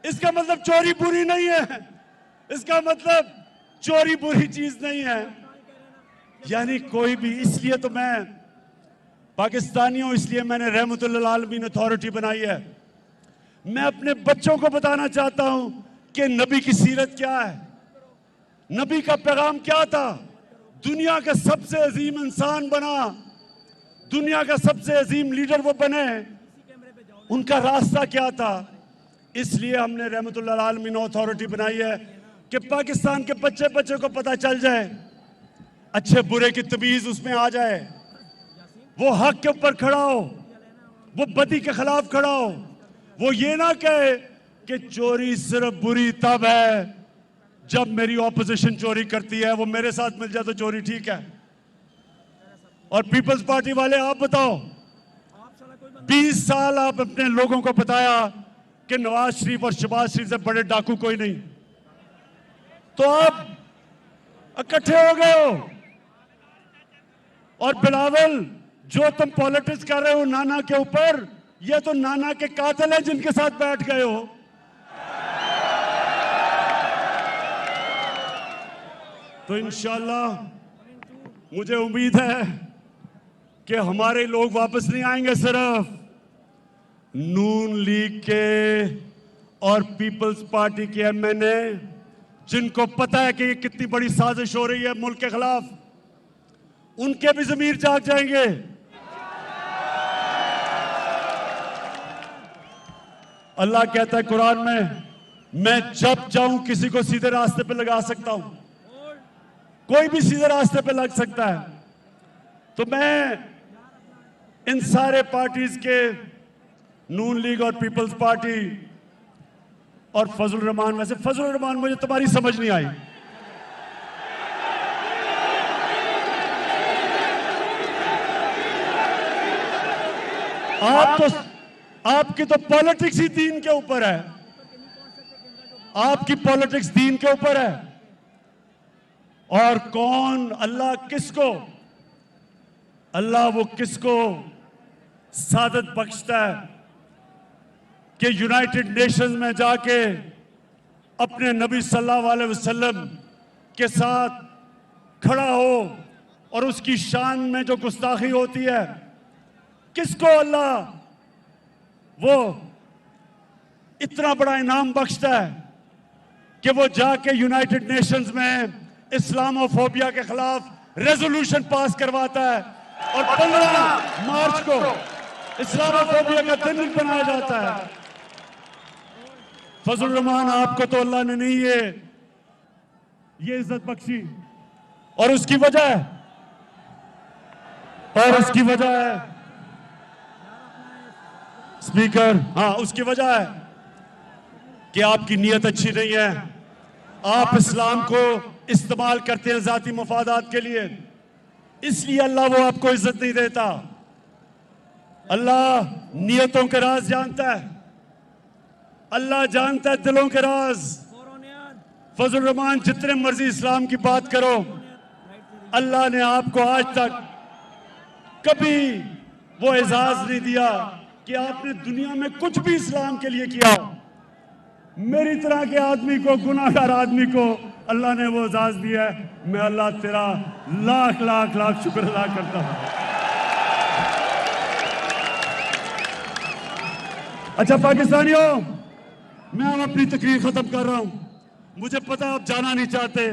इसका मतलब चोरी बुरी नहीं है, इसका मतलब चोरी बुरी चीज नहीं है। यानी कोई भी, इसलिए तो मैं पाकिस्तानियों, इसलिए मैंने रहमतुल्लिल आलमीन अथॉरिटी बनाई है। मैं अपने बच्चों को बताना चाहता हूं कि नबी की सीरत क्या है, नबी का पैगाम क्या था। दुनिया का सबसे अजीम इंसान बना, दुनिया का सबसे अजीम लीडर वो बने, उनका रास्ता क्या था। इसलिए हमने रहमतुल्लिल आलमीन अथॉरिटी बनाई है कि पाकिस्तान के बच्चे बच्चे को पता चल जाए, अच्छे बुरे की तमीज उसमें आ जाए, वो हक के ऊपर खड़ा हो, वो बदी के खिलाफ खड़ा हो। वो ये ना कहे कि चोरी सिर्फ बुरी तब है जब मेरी ऑपोजिशन चोरी करती है। वो मेरे साथ मिल जाए तो चोरी ठीक है। और पीपल्स पार्टी वाले आप बताओ, 20 साल आप अपने लोगों को बताया कि नवाज शरीफ और शहबाज शरीफ से बड़े डाकू कोई नहीं, तो आप इकट्ठे हो गए हो। और बिलावल, जो तुम पॉलिटिक्स कर रहे हो नाना के ऊपर, ये तो नाना के कातिल हैं जिनके साथ बैठ गए हो। तो इंशाल्लाह मुझे उम्मीद है कि हमारे लोग वापस नहीं आएंगे। सिर्फ नून लीग के और पीपल्स पार्टी के एमएनए, जिनको पता है कि ये कितनी बड़ी साजिश हो रही है मुल्क के खिलाफ, उनके भी ज़मीर जाग जाएंगे। अल्लाह कहता है कुरान में, मैं जब चाहूं किसी को सीधे रास्ते पे लगा सकता हूं, कोई भी सीधे रास्ते पे लग सकता है। तो मैं इन सारे पार्टीज के, नून लीग और पीपल्स पार्टी और फजल रहमान, वैसे फजल रहमान मुझे तुम्हारी समझ नहीं आई। आपकी तो पॉलिटिक्स ही दीन के ऊपर है, आपकी पॉलिटिक्स दीन के ऊपर है। और कौन, अल्लाह किसको, अल्लाह वो किसको सादत बख्शता है कि यूनाइटेड नेशंस में जाके अपने नबी सल्लल्लाहु अलैहि वसल्लम के साथ खड़ा हो और उसकी शान में जो गुस्ताखी होती है, किसको अल्लाह वो इतना बड़ा इनाम बख्शता है कि वो जाके यूनाइटेड नेशंस में इस्लामोफोबिया के खिलाफ रेजोल्यूशन पास करवाता है और 15 मार्च को इस्लामोफोबिया का दिन बनाया जाता है। फजल रहमान, आपको तो अल्लाह ने नहीं ये इज्जत बख्शी, और उसकी वजह है स्पीकर, हाँ उसकी वजह है कि आपकी नीयत अच्छी नहीं है। आप इस्लाम को इस्तेमाल करते हैं जाती मफादात के लिए, इसलिए अल्लाह वो आपको इज्जत नहीं देता। अल्लाह नीयतों के राज जानता है, अल्लाह जानता है दिलों के राज। फजल रहमान, जितने मर्जी इस्लाम की बात करो, अल्लाह ने आपको आज तक कभी वो एजाज नहीं दिया कि आपने दुनिया में कुछ भी इस्लाम के लिए किया। मेरी तरह के आदमी को, गुनाहगार आदमी को अल्लाह ने वो एजाज दिया है। मैं अल्लाह तेरा लाख लाख लाख शुक्र अदा करता हूं। अच्छा पाकिस्तानियों, मैं अब अपनी तकरीर खत्म कर रहा हूं। मुझे पता आप जाना नहीं चाहते,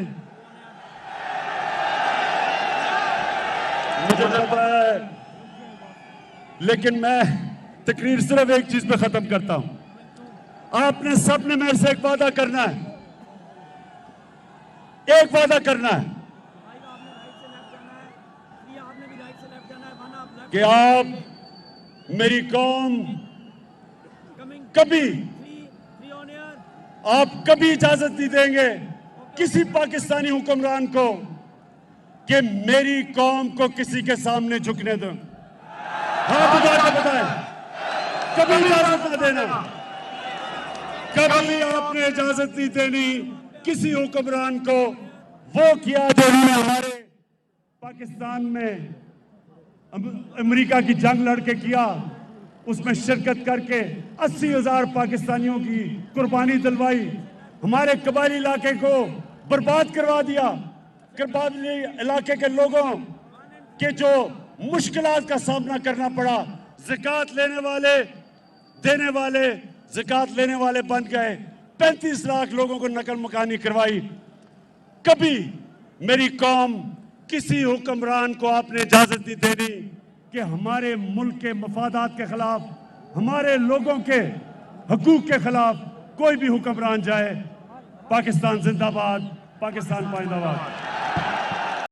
मुझे पता है, लेकिन मैं तकरीर सिर्फ एक चीज पे खत्म करता हूं। आपने सबने मेरे से एक वादा करना है, एक वादा करना है कि आप मेरी कौम कभी इजाजत नहीं देंगे किसी पाकिस्तानी हुक्मरान को कि मेरी कौम को किसी के सामने झुकने दो। हाँ बताएं, कभी इजाजत न देना, कभी आपने इजाजत नहीं देनी किसी हुक्मरान को। वो किया जो उन्होंने हमारे पाकिस्तान में अमेरिका की जंग लड़के किया, उसमें शिरकत करके 80,000 पाकिस्तानियों की कुर्बानी दिलवाई, हमारे कबायली इलाके को बर्बाद करवा दिया। कबायली इलाके के लोगों के जो मुश्किलात का सामना करना पड़ा, ज़कात देने वाले ज़कात लेने वाले बन गए, 35 लाख लोगों को नकल मकानी करवाई। कभी मेरी कौम, किसी हुक्मरान को आपने इजाजत नहीं देनी कि हमारे मुल्क के मफादात के खिलाफ, हमारे लोगों के हकूक के खिलाफ कोई भी हुक्मरान जाए। पाकिस्तान जिंदाबाद, पाकिस्तान पाइंदाबाद।